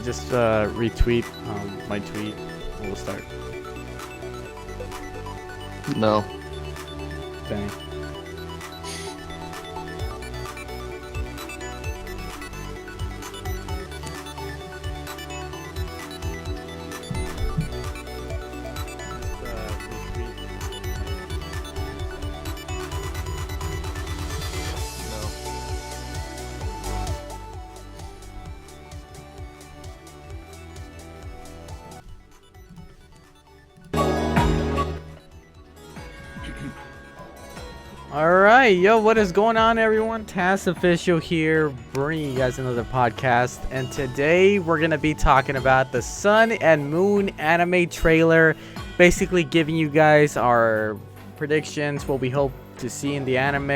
just retweet my tweet. We'll start. No. Dang. Alright, yo, what is going on, everyone? TASOfficial here, bringing you guys another podcast. And today we're going to be talking about the Sun and Moon anime trailer. Basically giving you guys our predictions, what we hope to see in the anime.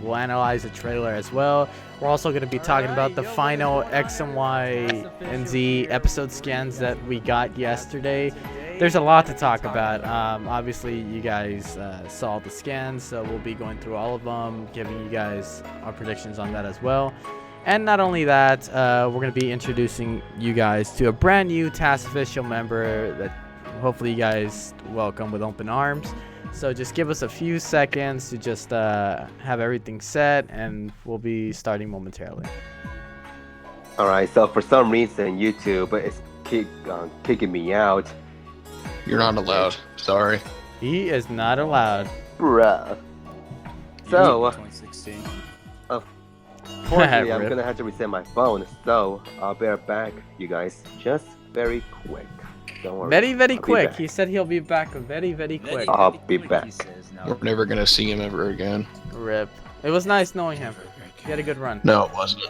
We'll analyze the trailer as well. We're also going to be talking about the final X and Y and Z episode scans that we got yesterday. There's a lot to talk about. Obviously, you guys saw the scans, so we'll be going through all of them, giving you guys our predictions on that as well. And not only that, we're going to be introducing you guys to a brand new TASOfficial member that hopefully you guys welcome with open arms. So just give us a few seconds to just have everything set, and we'll be starting momentarily. Alright, so for some reason, YouTube is kicking me out. You're not allowed. Sorry. He is not allowed. Bruh. So, 2016. unfortunately, I'm gonna have to reset my phone, so I'll be right back, you guys. Just very quick. Don't worry. Very, very I'll be quick. back. He said he'll be back very, very quick. I'll be back. He says now. We're never gonna see him ever again. Rip. It was nice knowing him. He had a good run. No, it wasn't.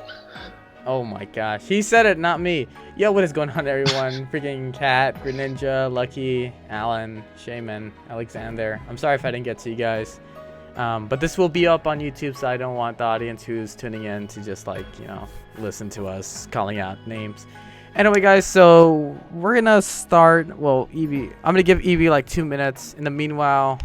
Oh my gosh. He said it, not me. Yo, what is going on, everyone? Freaking Cat, Greninja, Lucky, Alan, Shaman, Alexander. I'm sorry if I didn't get to you guys. But this will be up on YouTube, so I don't want the audience who's tuning in to just, like, you know, listen to us calling out names. Anyway, guys, so we're going to start. Well, Evie, I'm going to give Evie like 2 minutes. In the meanwhile,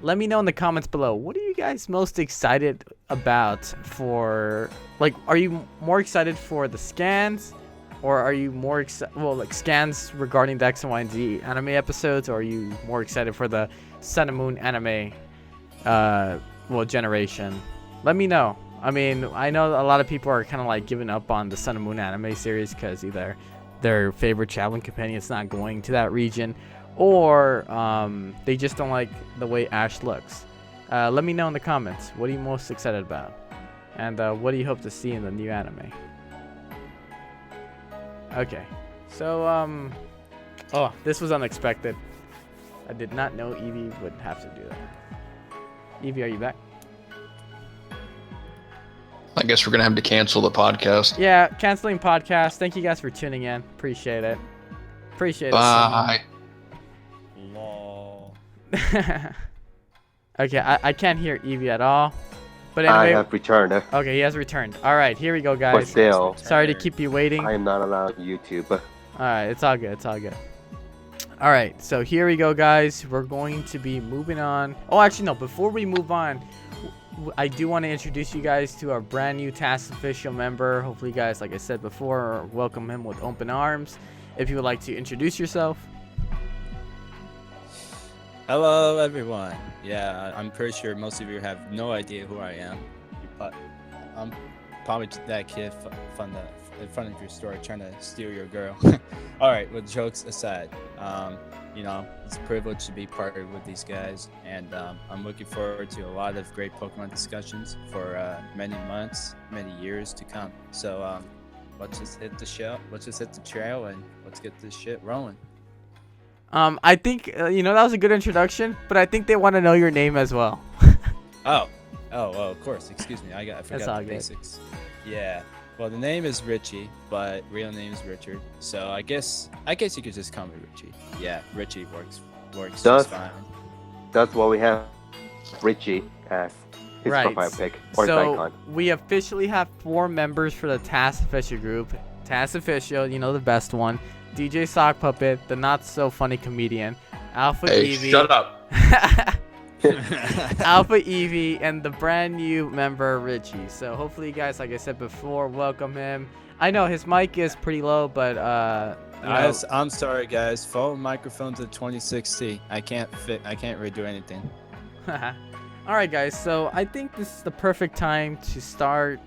let me know in the comments below, what are you guys most excited about for, like, are you more excited for the scans, or are you more excited, well, like, scans regarding the X and Y and Z anime episodes, or are you more excited for the Sun and Moon anime, generation? Let me know. I mean, I know a lot of people are kind of like giving up on the Sun and Moon anime series because either their favorite traveling companion is not going to that region, or they just don't like the way Ash looks. Let me know in the comments. What are you most excited about? And what do you hope to see in the new anime? Okay. So, oh, this was unexpected. I did not know Evie would have to do that. Evie, are you back? I guess we're gonna have to cancel the podcast. Yeah, canceling podcast. Thank you guys for tuning in. Appreciate it. Appreciate Bye. Lol. it. Okay, I can't hear Evie at all. But I anyway, have returned. okay, he has returned. All right, here we go, But guys. still, Sorry to keep you waiting. I am not allowed YouTube. All right, it's all good. It's all good. All right, so here we go, guys. We're going to be moving on. Oh, actually, no. Before we move on, I do want to introduce you guys to our brand new TASOfficial member. Hopefully, you guys, like I said before, welcome him with open arms. If you would like to introduce yourself. Hello, everyone. Yeah, I'm pretty sure most of you have no idea who I am. But I'm probably that kid in front of your store trying to steal your girl. All right, with jokes aside, you know, it's a privilege to be partnered with these guys, and I'm looking forward to a lot of great Pokemon discussions for many months, many years to come. So let's just hit the show. Let's just hit the trail and let's get this shit rolling. I think you know, that was a good introduction, but I think they want to know your name as well. Oh, of course. Excuse me. I forgot all the good. basics. Yeah. Well, the name is Richie, but real name is Richard. So I guess you could just call me Richie. Yeah, Richie works just fine. That's what we have Richie as his Right. profile pic or his So icon. we officially have 4 members for the TASOfficial group. TASOfficial, you know, the best one. DJ Sock Puppet, the not so funny comedian. Alpha Hey, Evie. shut up. Alpha Evie, and the brand new member Richie. So hopefully you guys, like I said before, welcome him. I know his mic is pretty low, but I'm sorry, guys. Phone microphones at 2060. I can't really do anything. All right, guys. So I think this is the perfect time to start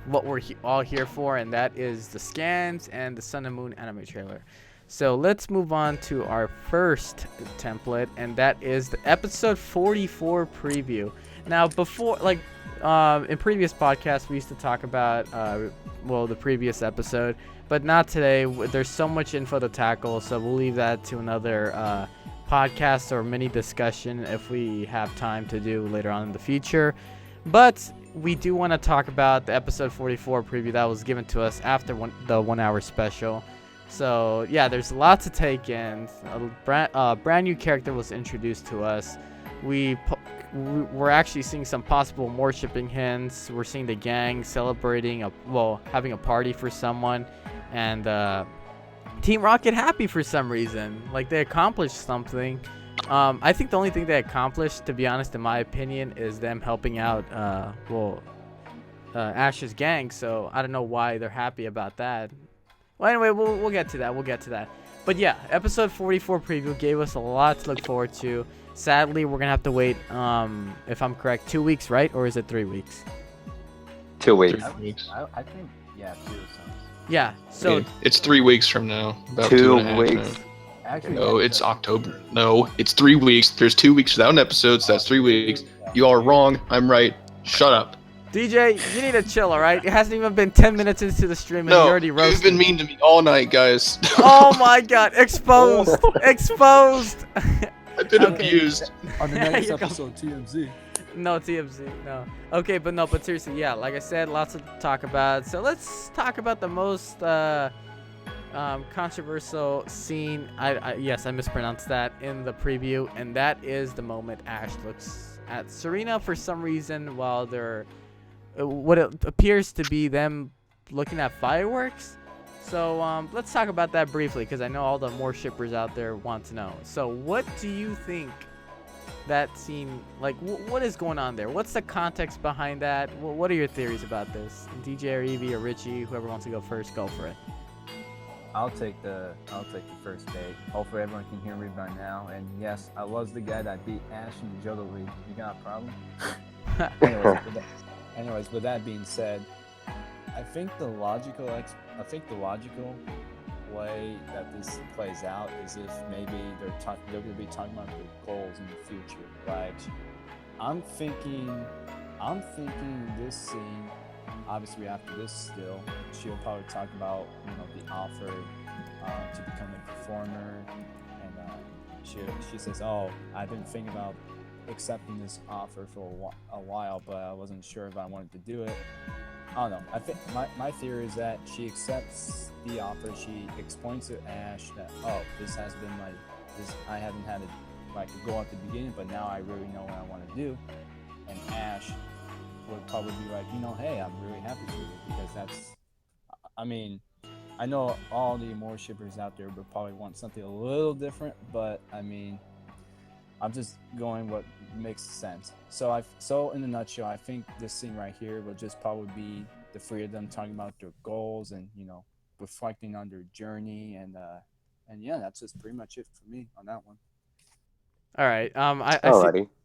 what we're all here for, and that is the scans and the Sun and Moon anime trailer. So let's move on to our first template, and that is the episode 44 preview. Now, before, in previous podcasts, we used to talk about, the previous episode, but not today. There's so much info to tackle, so we'll leave that to another podcast or mini discussion if we have time to do later on in the future. But we do want to talk about the episode 44 preview that was given to us after the 1 hour special. So yeah, there's lots to take in. A brand new character was introduced to us. We're actually seeing some possible more shipping hints. We're seeing the gang celebrating having a party for someone, and Team Rocket happy for some reason, like they accomplished something. I think the only thing they accomplished, to be honest, in my opinion, is them helping out Ash's gang. So I don't know why they're happy about that. Well, anyway, we'll get to that. But yeah, episode 44 preview gave us a lot to look forward to. Sadly, we're gonna have to wait, if I'm correct, 2 weeks, right? Or is it 3 weeks? 2 weeks. 3 weeks. I think, yeah, 2 sounds. Yeah, so It's 3 weeks from now. About 2 2.5 weeks. now. Actually, No, it's October. No, it's 3 weeks. There's 2 weeks without an episode, so that's 3 weeks. You are wrong. I'm right. Shut up. DJ, you need to chill, all right? It hasn't even been 10 minutes into the stream and you already roasted. You've been mean to me all night, guys. Oh my god, exposed! Exposed! I've been Okay. abused. On the There next you go. episode, TMZ. No, TMZ, no. Okay, but seriously, yeah, like I said, lots to talk about. So let's talk about the most controversial scene. Yes, I mispronounced that in the preview, and that is the moment Ash looks at Serena for some reason while they're what it appears to be them looking at fireworks. So let's talk about that briefly, because I know all the more shippers out there want to know. So what do you think that scene, like, what is going on there? What's the context behind that? What are your theories about this? DJ or Evie or Richie, whoever wants to go first, go for it. I'll take the first take. Hopefully everyone can hear me by now. And yes, I was the guy that beat Ash in the Johto League. You got a problem? Anyways, with that being said, I think the logical way that this plays out is if maybe they're going to be talking about their goals in the future. Like, I'm thinking this scene. Obviously, after this, still, she'll probably talk about the offer to become a performer, and she says, "Oh, I've been thinking about accepting this offer for a while, but I wasn't sure if I wanted to do it." I don't know. I think my theory is that she accepts the offer. She explains to Ash that, oh, this has been I haven't had it like a goal at the beginning, but now I really know what I want to do. And Ash would probably be like, hey, I'm really happy for you, because I know all the more shippers out there would probably want something a little different, but I'm just going what makes sense. So in a nutshell, I think this scene right here will just probably be the three of them talking about their goals and reflecting on their journey, and yeah, that's just pretty much it for me on that one. All right.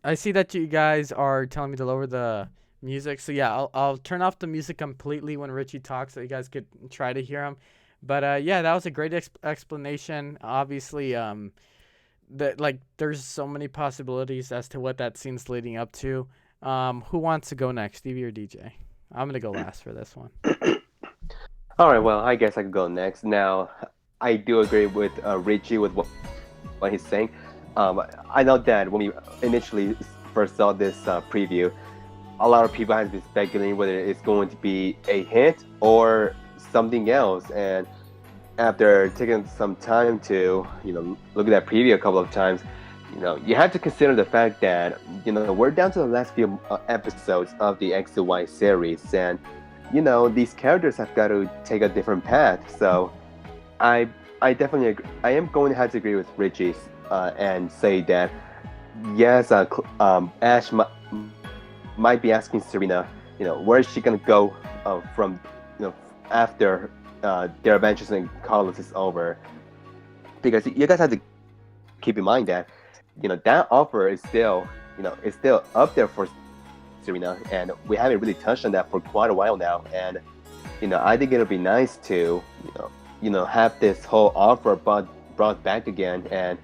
I see that you guys are telling me to lower the music. So yeah, I'll turn off the music completely when Richie talks, so you guys could try to hear him. But yeah, that was a great explanation. Obviously, there's so many possibilities as to what that scene's leading up to. Who wants to go next, Stevie or DJ? I'm gonna go last for this one. All right, well, I guess I could go next. Now, I do agree with Richie with what he's saying. I know that when we initially first saw this preview, a lot of people have been speculating whether it's going to be a hint or something else. And after taking some time to, look at that preview a couple of times, you have to consider the fact that, we're down to the last few episodes of the XYZ series, and, these characters have got to take a different path. So I definitely agree. I am going to have to agree with Richie and say that yes, Ash might be asking Serena, where is she gonna go from, after their adventures in college is over? Because you guys have to keep in mind that, that offer is still up there for Serena, and we haven't really touched on that for quite a while now. And I think it'll be nice to, have this whole offer brought back again, and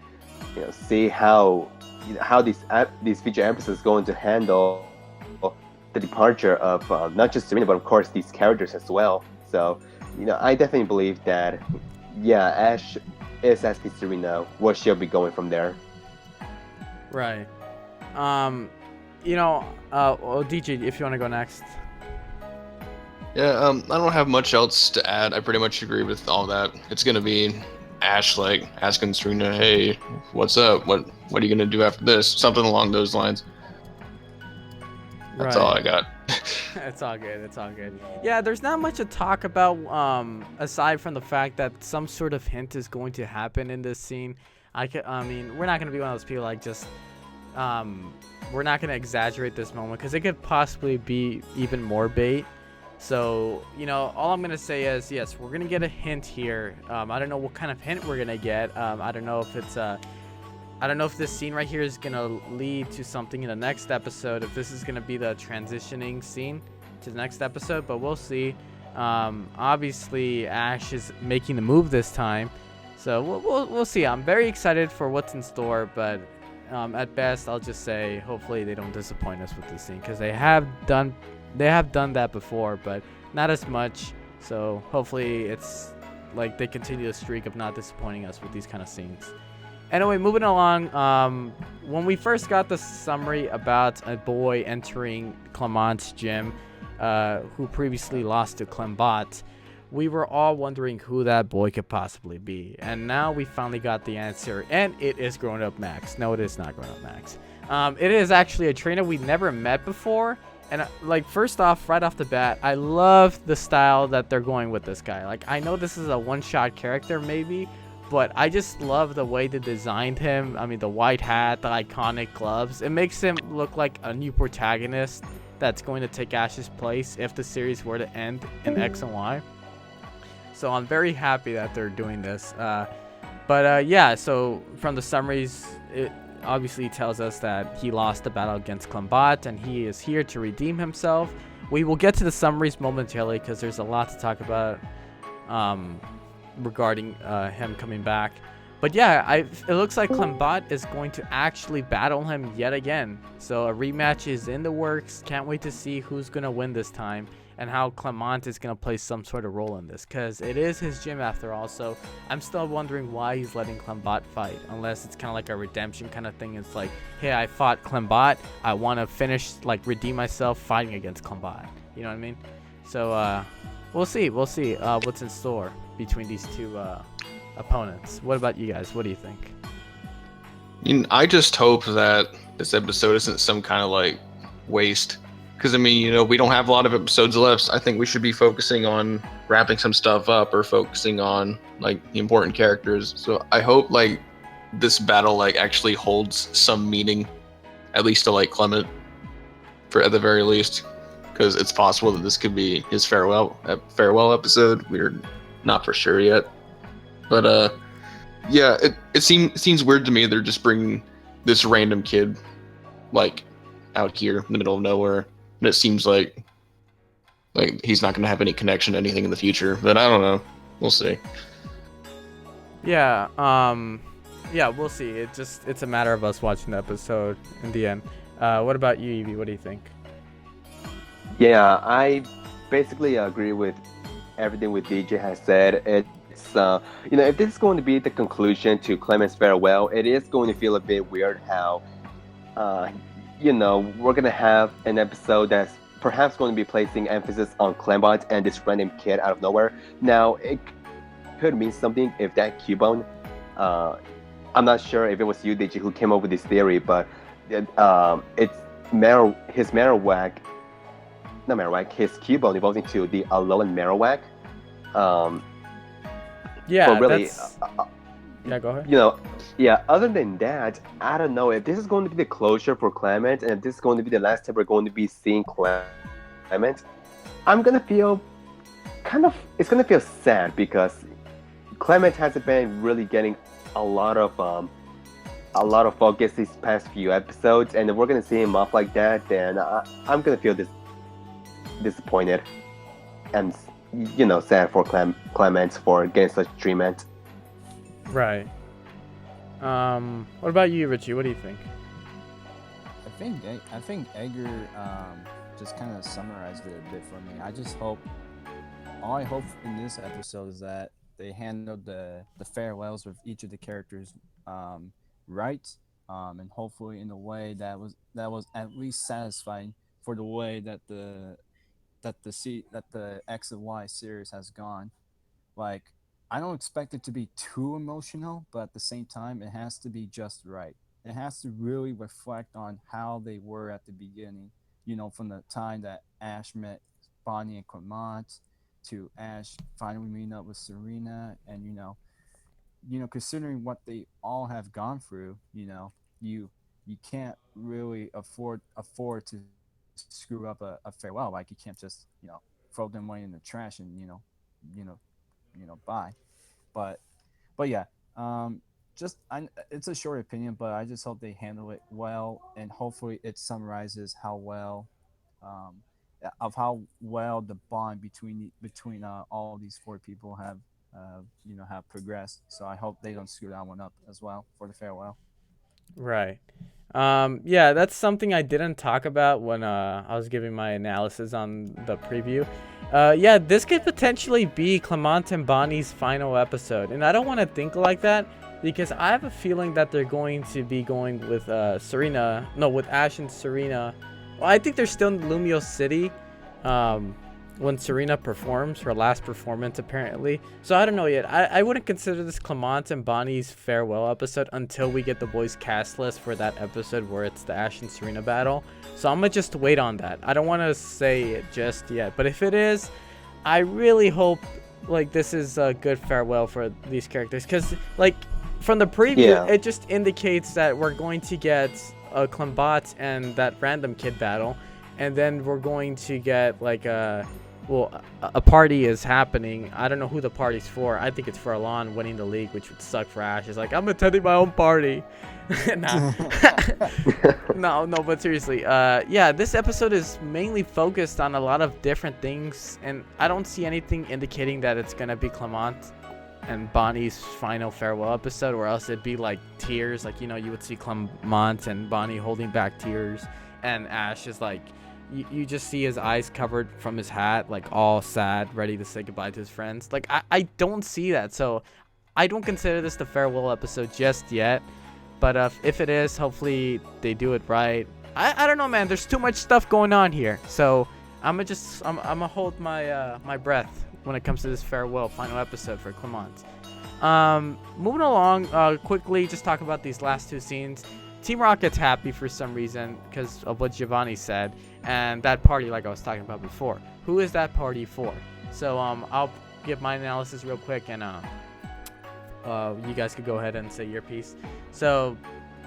see how these future episodes going to handle the departure of not just Serena, but of course these characters as well. So, I definitely believe that, yeah, Ash is asking Serena where she'll be going from there. Right. DJ, if you want to go next. Yeah, I don't have much else to add. I pretty much agree with all that. It's gonna be Ash like asking Serena, "Hey, what's up? What are you gonna do after this?" Something along those lines. That's all I got. It's all good. It's all good. Yeah, there's not much to talk about aside from the fact that some sort of hint is going to happen in this scene. I mean, we're not gonna be one of those people like just we're not gonna exaggerate this moment because it could possibly be even more bait. So, all I'm going to say is, yes, we're going to get a hint here. I don't know what kind of hint we're going to get. I don't know if I don't know if this scene right here is going to lead to something in the next episode, if this is going to be the transitioning scene to the next episode, but we'll see. Obviously, Ash is making the move this time, so we'll see. I'm very excited for what's in store, but at best, I'll just say, hopefully they don't disappoint us with this scene, because they have done that before, but not as much. So hopefully it's like they continue the streak of not disappointing us with these kind of scenes. Anyway, moving along, when we first got the summary about a boy entering Clement's gym, who previously lost to Clembot, we were all wondering who that boy could possibly be. And now we finally got the answer, and it is Grown Up Max. No, it is not Grown Up Max. It is actually a trainer we never met before. And first off, right off the bat, I love the style that they're going with this guy. Like, I know this is a one-shot character maybe, but I just love the way they designed him. I mean, the white hat, the iconic gloves. It makes him look like a new protagonist that's going to take Ash's place if the series were to end in X and Y. So I'm very happy that they're doing this. Yeah, so from the summaries, it obviously tells us that he lost the battle against Clembot and he is here to redeem himself. We will get to the summaries momentarily because there's a lot to talk about regarding him coming back. But yeah, it looks like Clembot is going to actually battle him yet again. So a rematch is in the works. Can't wait to see who's going to win this time and how Clement is going to play some sort of role in this, because it is his gym after all. So I'm still wondering why he's letting Clembot fight, unless it's kind of like a redemption kind of thing. It's like, hey, I fought Clembot, I want to finish, like, redeem myself fighting against Clembot. You know what I mean? So we'll see what's in store between these two opponents. What about you guys? What do you think? I just hope that this episode isn't some kind of like waste. Because, I mean, we don't have a lot of episodes left. I think we should be focusing on wrapping some stuff up or focusing on, like, the important characters. So I hope, like, this battle, like, actually holds some meaning, at least to, like, Clement, at the very least. Because it's possible that this could be his farewell episode. We're not for sure yet. But, yeah, it seems weird to me they're just bringing this random kid, like, out here in the middle of nowhere. And it seems like he's not going to have any connection to anything in the future. But I don't know. We'll see. Yeah, we'll see. It's a matter of us watching the episode in the end. What about you, Evie? What do you think? Yeah, I basically agree with everything what DJ has said. It's if this is going to be the conclusion to Clement's farewell, it is going to feel a bit weird how we're going to have an episode that's perhaps going to be placing emphasis on Clembot and this random kid out of nowhere. Now, it could mean something if that Cubone, I'm not sure if it was you, DJ, who came up with this theory, but it's his Marowak, not Marowak, his Cubone evolves into the Alolan Marowak. Yeah, really, Yeah, go ahead. you know, yeah. Other than that, I don't know if this is going to be the closure for Clement, and if this is going to be the last time we're going to be seeing Clement. I'm gonna feel kind of. It's gonna feel sad because Clement hasn't been really getting a lot of focus these past few episodes, and if we're gonna see him off like that, then I'm gonna feel disappointed and sad for Clement for getting such treatment. Right. What about you, Richie? What do you think? I think Edgar just kind of summarized it a bit for me. All I hope in this episode is that they handled the farewells with each of the characters right, and hopefully in a way that was at least satisfying for the way that the X and Y series has gone. Like, I don't expect it to be too emotional, but at the same time, it has to be just right. It has to really reflect on how they were at the beginning. From the time that Ash met Bonnie and Clement, to Ash finally meeting up with Serena, and considering what they all have gone through, you can't really afford to screw up a farewell. Like, you can't just throw them away in the trash and you know bye. But yeah, it's a short opinion, but I just hope they handle it well, and hopefully it summarizes um, how well the bond between all these four people have progressed. So I hope they don't screw that one up as well for the farewell. Right. Yeah, that's something I didn't talk about when I was giving my analysis on the preview. Yeah, this could potentially be Clement and Bonnie's final episode, and I don't want to think like that because I have a feeling that they're going to be going with with Ash and Serena. Well, I think they're still in Lumio City. When Serena performs her last performance, apparently. So I don't know yet. I wouldn't consider this Clement and Bonnie's farewell episode until we get the boys cast list for that episode where it's the Ash and Serena battle. So I'm gonna just wait on that. I don't want to say it just yet, but if it is, I really hope like this is a good farewell for these characters, because like from the preview, it just indicates that we're going to get a Clement and that random kid battle, and then we're going to get like a party is happening. I don't know who the party's for. I think it's for Alon winning the league, which would suck for Ash. It's like, I'm attending my own party. No, but seriously, yeah, this episode is mainly focused on a lot of different things, and I don't see anything indicating that it's gonna be Clement and Bonnie's final farewell episode, or else it'd be like tears, like, you would see Clement and Bonnie holding back tears, and Ash is like, you just see his eyes covered from his hat, like all sad, ready to say goodbye to his friends. Like, I don't see that, so I don't consider this the farewell episode just yet. But if it is, hopefully they do it right. I don't know, man. There's too much stuff going on here, so I'm gonna hold my breath when it comes to this farewell final episode for Clement. Moving along, quickly, just talk about these last two scenes. Team Rocket's happy for some reason because of what Giovanni said, and that party, like I was talking about before. Who is that party for? So I'll give my analysis real quick, and you guys could go ahead and say your piece. So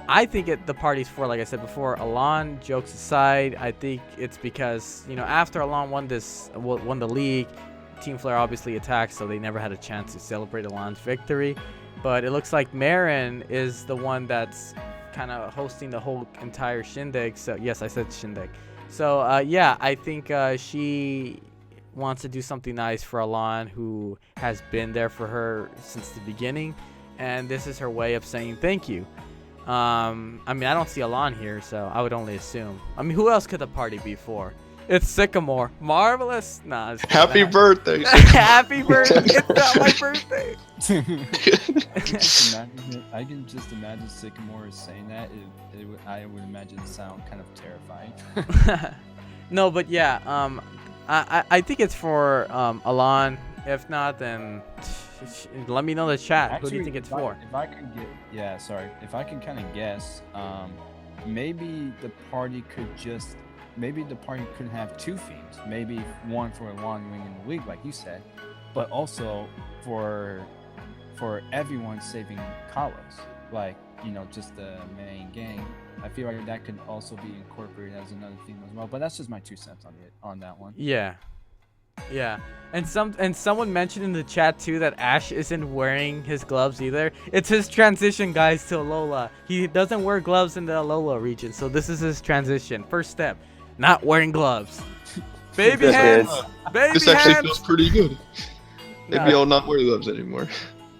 I think the party's for, like I said before, Alon. Jokes aside, I think it's because after Alon won the league, Team Flare obviously attacked, so they never had a chance to celebrate Alon's victory. But it looks like Marin is the one that's kind of hosting the whole entire shindig. So yes, I said shindig. So yeah, I think she wants to do something nice for Alon, who has been there for her since the beginning, and this is her way of saying thank you. I mean, I don't see Alon here, so I would only assume. I mean, who else could the party be for? It's Sycamore. Marvelous. Nah. Happy birthday. Happy birthday. It's not my birthday. I can just imagine Sycamore saying that. I would imagine it sound kind of terrifying. No, but yeah, I think it's for Alon. If not, then let me know in the chat. Actually, who do you think it's for? If I can kind of guess, maybe the party could have two themes. Maybe one for Alon winning the league, like you said, but also for for everyone saving Carlos, like just the main gang. I feel like that could also be incorporated as another theme as well. But that's just my 2 cents on that one. Yeah. Yeah. And someone mentioned in the chat too that Ash isn't wearing his gloves either. It's his transition, guys, to Alola. He doesn't wear gloves in the Alola region, so this is his transition. First step, not wearing gloves. Baby This hands. is- Baby This actually hands. feels pretty good. Maybe Nah. I'll not wear gloves anymore.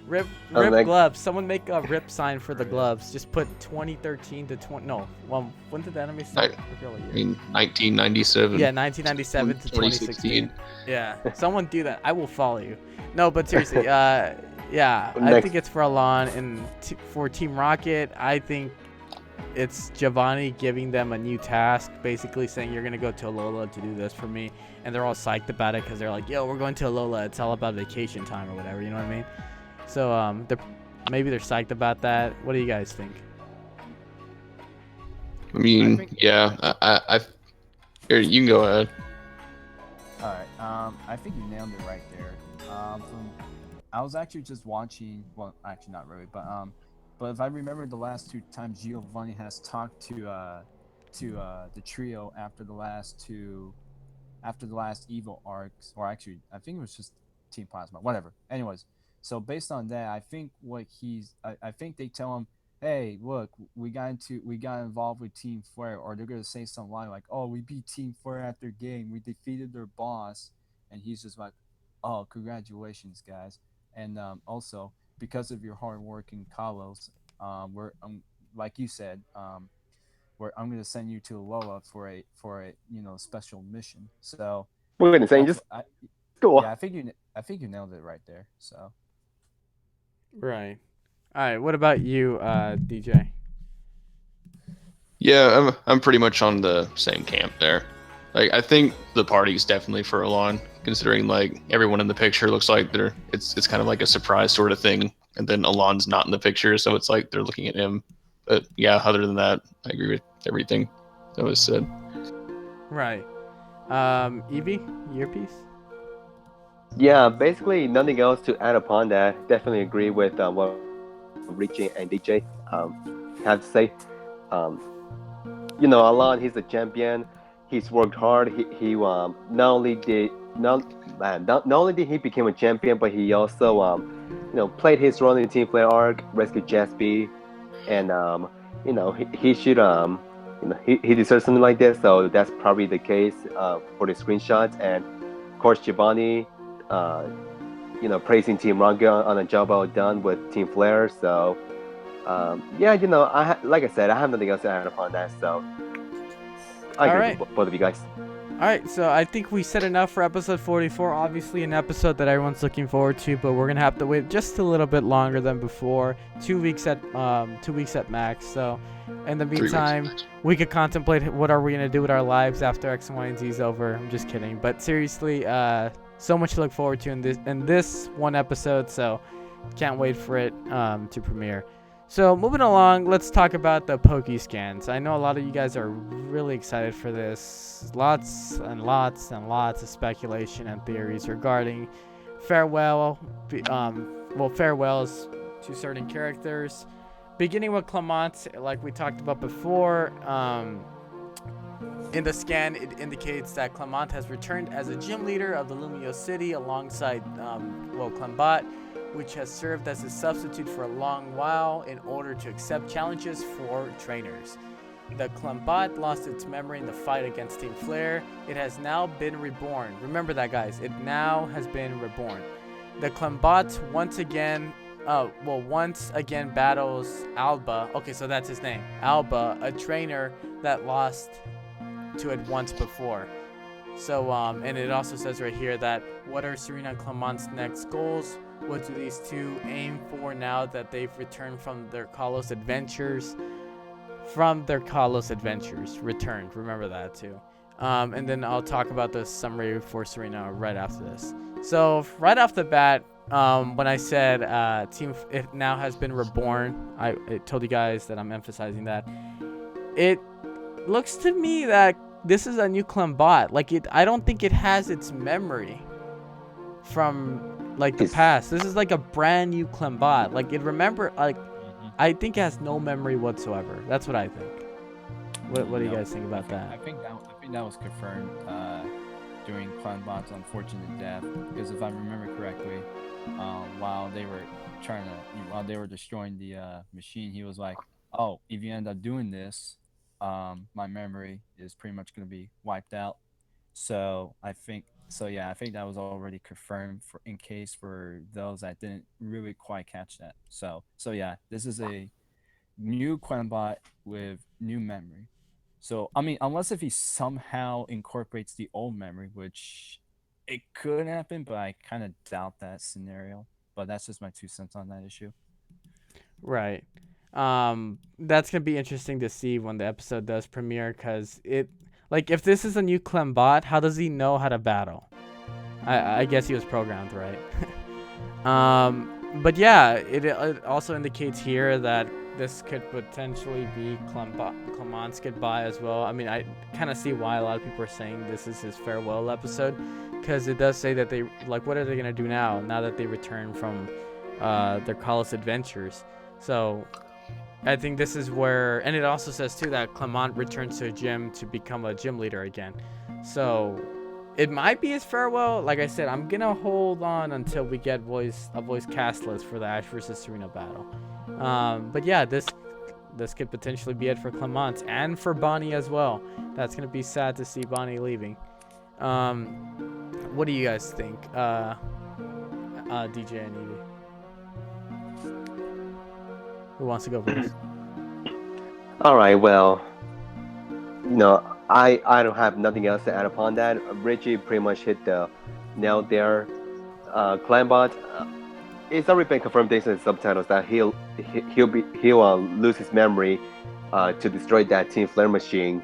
Rip like- gloves. Someone make a rip sign for the gloves. Just put 2013 to 20. No, well, when did the anime start? I forget what I year. mean, 1997. Yeah, 1997 to 2016. Yeah, someone do that. I will follow you. No, but seriously, yeah, I Next. think it's for Alon, and for Team Rocket, I think it's Giovanni giving them a new task, basically saying you're gonna go to Alola to do this for me, and they're all psyched about it because they're like, yo, we're going to Alola. It's all about vacation time or whatever. You know what I mean? So maybe they're psyched about that. What do you guys think? I mean, I think- yeah. I here, you can go ahead. All right. I think you nailed it right there. I was actually just watching. Well, actually not really, but if I remember the last 2 times Giovanni has talked to the trio after the last evil arcs, or actually I think it was just Team Plasma, whatever. Anyways, so based on that, I think I think they tell him, hey, look, we got involved with Team Flare, or they're gonna say some line like, oh, we beat Team Flare at their game, we defeated their boss, and he's just like, oh, congratulations, guys, and also because of your hard work in Kalos, we're like you said, I'm gonna send you to Alola for a special mission. So We're gonna say just go. yeah, I think you nailed it right there. So. Right. All right. What about you, DJ? Yeah, I'm pretty much on the same camp there. Like, I think the party's definitely for Alon, considering like everyone in the picture looks like it's kind of like a surprise sort of thing, and then Alon's not in the picture, so it's like they're looking at him. But yeah, other than that, I agree with everything that was said. Right. Evie, your piece. Yeah, basically nothing else to add upon that. Definitely agree with what Richie and DJ have to say. Alon, he's a champion. He's worked hard. He not only did he become a champion, but he also played his role in the Team Flare arc, rescued Jaspi, and he should he deserves something like this. So that's probably the case for the screenshots. And of course Giovanni, praising Team Rocket on a job well done with Team Flare. So yeah, like I said, I have nothing else to add upon that. So I agree Alright. with both of you guys. All right, so I think we said enough for episode 44. Obviously, an episode that everyone's looking forward to, but we're gonna have to wait just a little bit longer than before. 2 weeks at 2 weeks at max. So, in the 3 weeks meantime, max. we could contemplate what are we gonna do with our lives after X, Y, and Z is over. I'm just kidding, but seriously, so much to look forward to in this one episode. So, can't wait for it to premiere. So moving along, let's talk about the Pokescans. I know a lot of you guys are really excited for this. Lots and lots and lots of speculation and theories regarding farewells to certain characters. Beginning with Clement, like we talked about before, in the scan it indicates that Clement has returned as a gym leader of the Lumiose City alongside Clembat, which has served as a substitute for a long while in order to accept challenges for trainers. The Clembat lost its memory in the fight against Team Flare. It has now been reborn. Remember that, guys. It now has been reborn. The Clembat once again battles Alba. Okay, so that's his name. Alba, a trainer that lost to it once before. So, and it also says right here that what are Serena and Clement's next goals? What do these two aim for now that they've returned from their Kalos adventures? Returned. Remember that too. And then I'll talk about the summary for Serena right after this. So right off the bat, when I said it now has been reborn, I told you guys that I'm emphasizing that. It looks to me that this is a new Clembat. I don't think it has its memory from like the His- past. This is like a brand new Clembot. Like it remember like Mhm. I think it has no memory whatsoever. That's what I think. What do you Nope. guys think about I that? think that was confirmed during Clanbot's unfortunate death. Because if I remember correctly, while they were while they were destroying the machine, he was like, "Oh, if you end up doing this, my memory is pretty much going to be wiped out." So yeah, I think that was already confirmed for in case for those that didn't really quite catch that. So yeah, this is a new Quembot with new memory. So I mean, unless if he somehow incorporates the old memory, which it could happen, but I kind of doubt that scenario. But that's just my 2 cents on that issue. Right. That's gonna be interesting to see when the episode does premiere, cause it, like, if this is a new Clembot, how does he know how to battle? I guess he was programmed, right? But yeah, it also indicates here that this could potentially be Clement's goodbye as well. I mean, I kind of see why a lot of people are saying this is his farewell episode, because it does say that they, like, what are they gonna do now that they return from their college adventures? So I think this is where, and it also says too that Clement returns to a gym to become a gym leader again. So it might be his farewell. Like I said, I'm gonna hold on until we get a voice cast list for the Ash versus Serena battle. But yeah, this could potentially be it for Clement and for Bonnie as well. That's gonna be sad to see Bonnie leaving. What do you guys think, DJ and Evie? Who wants to go first? All right, well, I don't have nothing else to add upon that. Richie pretty much hit the nail there. Clambot, it's already been confirmed based on the subtitles that he'll lose his memory to destroy that Team Flare machine.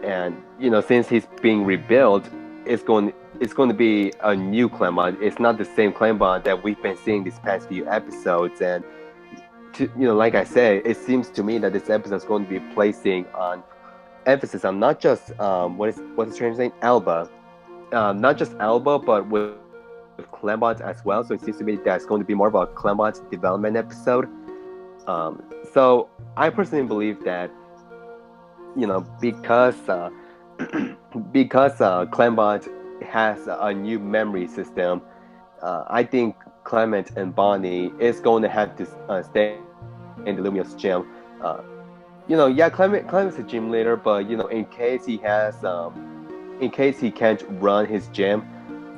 And since he's being rebuilt, it's going to be a new Clambot. It's not the same Clambot that we've been seeing these past few episodes. And like I said, it seems to me that this episode is going to be placing on emphasis on not just what's the strange name, Alba, not just Alba, but with Clembot as well. So it seems to me that's going to be more of a Clembot development episode. So I personally believe that because because Clembot has a new memory system, I think Clement and Bonnie is going to have to stay in the Lumios gym. Yeah, Clement's a gym leader, but in case he can't run his gym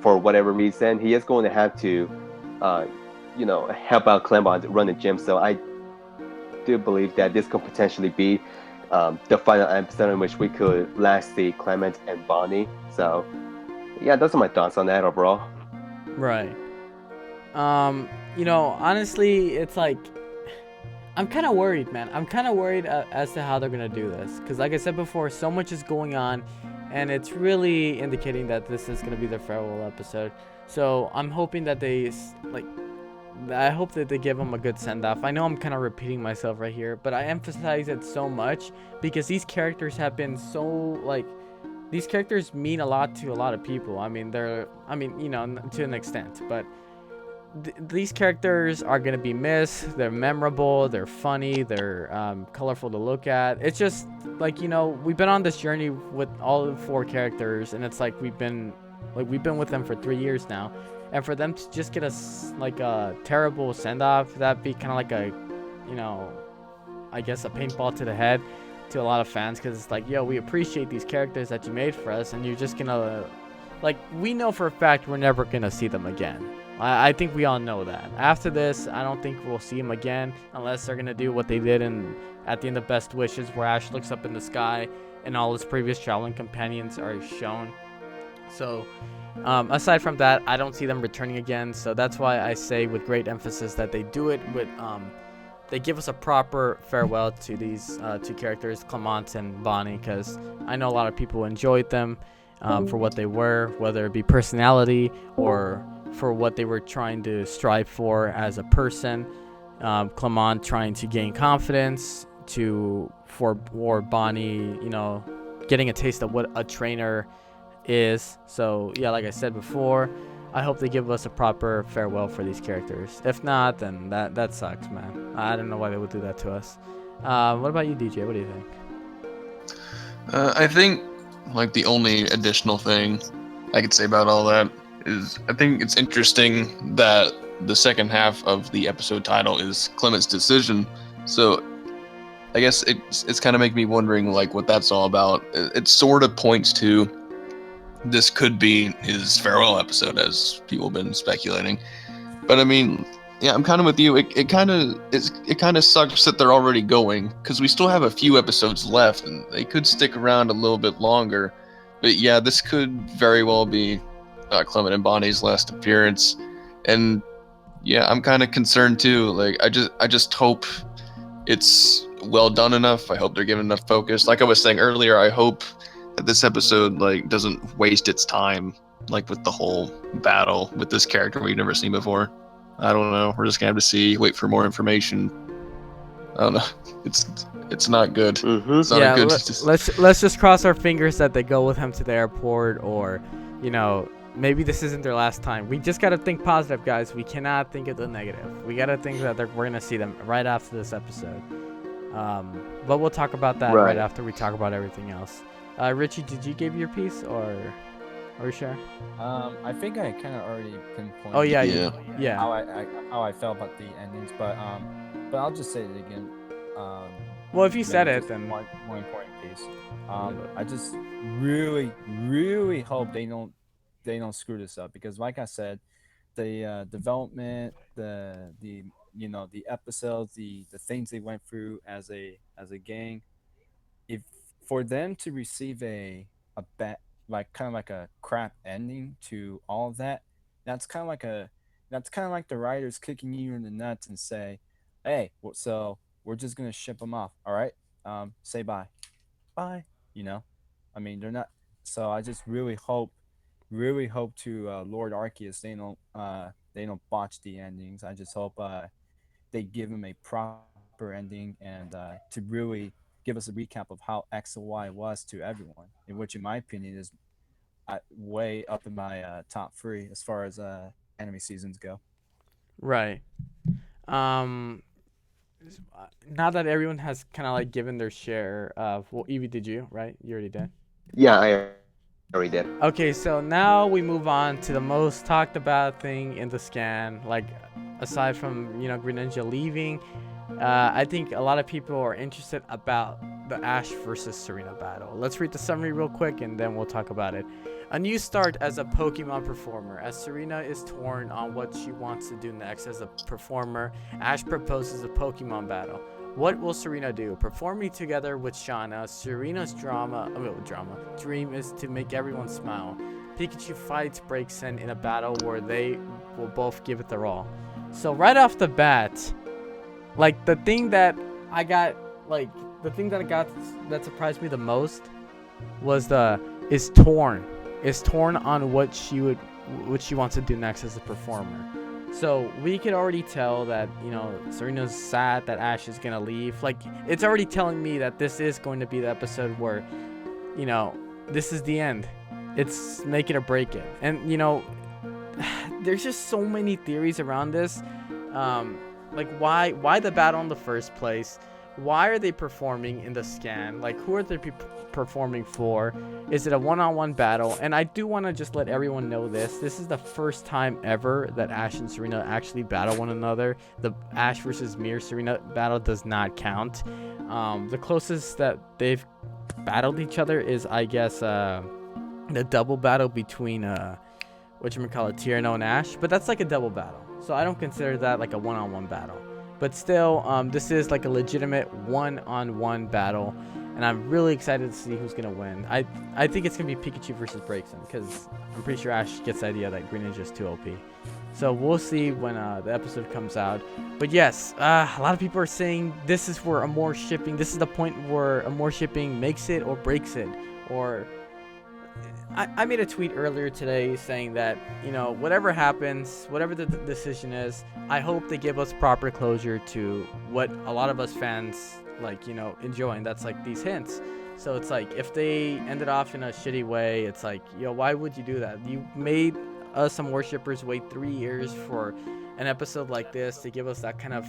for whatever reason, he is going to have to, help out Clement run the gym. So I do believe that this could potentially be the final episode in which we could last see Clement and Bonnie. So yeah, those are my thoughts on that overall. Right. Honestly, it's like I'm kind of worried, man. I'm kind of worried as to how they're gonna do this, because, like I said before, so much is going on, and it's really indicating that this is gonna be their farewell episode. So I'm hoping that I hope that they give him a good send off. I know I'm kind of repeating myself right here, but I emphasize it so much because these characters have been these characters mean a lot to a lot of people. I mean, to an extent, but these characters are going to be missed. They're memorable, they're funny, they're colorful to look at. It's just we've been on this journey with all 4 characters, and it's like we've been with them for 3 years now, and for them to just get a terrible send off, that'd be kind of like a I guess a paintball to the head to a lot of fans, because it's like, yo, we appreciate these characters that you made for us, and you're just gonna we know for a fact we're never gonna see them again. I think we all know that. After this, I don't think we'll see them again unless they're gonna do what they did at the end of Best Wishes, where Ash looks up in the sky and all his previous traveling companions are shown. So aside from that, I don't see them returning again. So that's why I say with great emphasis that they do it with they give us a proper farewell to these 2 characters, Clement and Bonnie, because I know a lot of people enjoyed them for what they were, whether it be personality or for what they were trying to strive for as a person. Clement trying to gain confidence, for Bonnie, getting a taste of what a trainer is. So yeah, like I said before, I hope they give us a proper farewell for these characters. If not, then that sucks, man. I don't know why they would do that to us. What about you, DJ? What do you think? I think like the only additional thing I could say about all that is I think it's interesting that the second half of the episode title is Clement's decision. So I guess it's kind of making me wondering like what that's all about. It sort of points to this could be his farewell episode, as people have been speculating. But I mean, yeah, I'm kind of with you. It kind of sucks that they're already going because we still have a few episodes left, and they could stick around a little bit longer. But yeah, this could very well be Clement and Bonnie's last appearance, and yeah, I'm kind of concerned too. Like, I just hope it's well done enough. I hope they're giving enough focus. Like I was saying earlier, I hope that this episode like doesn't waste its time, like with the whole battle with this character we've never seen before. I don't know. We're just gonna have to wait for more information. I don't know. It's not good. Mm-hmm. It's not Yeah, a good. let's just cross our fingers that they go with him to the airport, or maybe this isn't their last time. We just gotta think positive, guys. We cannot think of the negative. We gotta think that we're gonna see them right after this episode. But we'll talk about that right after we talk about everything else. Richie, did you give your piece, or are you sure? I think I kind of already pinpointed. Oh yeah, Yeah. How I felt about the endings, but I'll just say it again. Well, if you said maybe it, just then one important piece. I just really hope they don't screw this up, because like I said, the development, the episodes, the things they went through as a gang, if for them to receive a bad, like kind of like a crap ending to all of that, that's kind of like the writers kicking you in the nuts and say, hey, so we're just gonna ship them off, all right? Say bye. I mean, they're not. So I just really hope to Lord Arceus they don't botch the endings. I just hope they give him a proper ending, and to really give us a recap of how X and Y was to everyone, in which, in my opinion, is way up in my top 3 as far as anime seasons go. right. Now that everyone has kind of like given their share of, well, Evie, did you? Right? You already did. Yeah, I already did. Okay, so now we move on to the most talked about thing in the scan. Like, aside from Greninja leaving, I think a lot of people are interested about the Ash versus Serena battle. Let's read the summary real quick, and then we'll talk about it. A new start as a Pokemon performer. As Serena is torn on what she wants to do next as a performer, Ash proposes a Pokemon battle. What will Serena do? Performing together with Shauna, Serena's dream is to make everyone smile. Pikachu fights breaks in a battle where they will both give it their all. So right off the bat, like the thing that that surprised me the most was is torn on what she wants to do next as a performer. So we could already tell that Serena's sad that Ash is gonna leave. Like, it's already telling me that this is going to be the episode where this is the end. It's make it or break it. And there's just so many theories around this. Like, why the battle in the first place? Why are they performing in the scan? Like, who are they performing for? Is it a one-on-one battle? And I do want to just let everyone know this is the first time ever that Ash and Serena actually battle one another. The Ash versus Mir Serena battle does not count. The closest that they've battled each other is, I guess, the double battle between Tierno and Ash, but that's like a double battle, so I don't consider that like a one-on-one battle. But still, this is like a legitimate one-on-one battle, and I'm really excited to see who's gonna win. I think it's gonna be Pikachu versus Braixen, because I'm pretty sure Ash gets the idea that Greninja is too OP. So we'll see when the episode comes out. But yes, a lot of people are saying this is where Amore shipping. This is the point where Amore shipping makes it or breaks it. Or I made a tweet earlier today saying that whatever happens, whatever the decision is, I hope they give us proper closure to what a lot of us fans enjoy, and that's like these hints. So it's like, if they ended off in a shitty way, it's like, why would you do that? You made us some worshippers wait 3 years for an episode like this to give us that kind of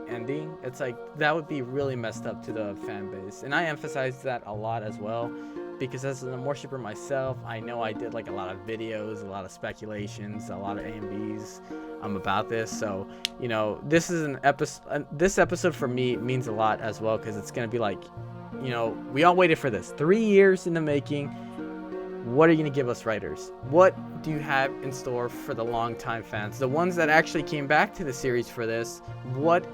ending, it's like that would be really messed up to the fan base. And I emphasize that a lot as well, because as an worshipper myself, I know I did like a lot of videos, a lot of speculations, a lot of AMVs about this. So this is an episode. This episode for me means a lot as well, because it's gonna be like, we all waited for this 3 years in the making. What are you going to give us, writers? What do you have in store for the longtime fans? The ones that actually came back to the series for this, what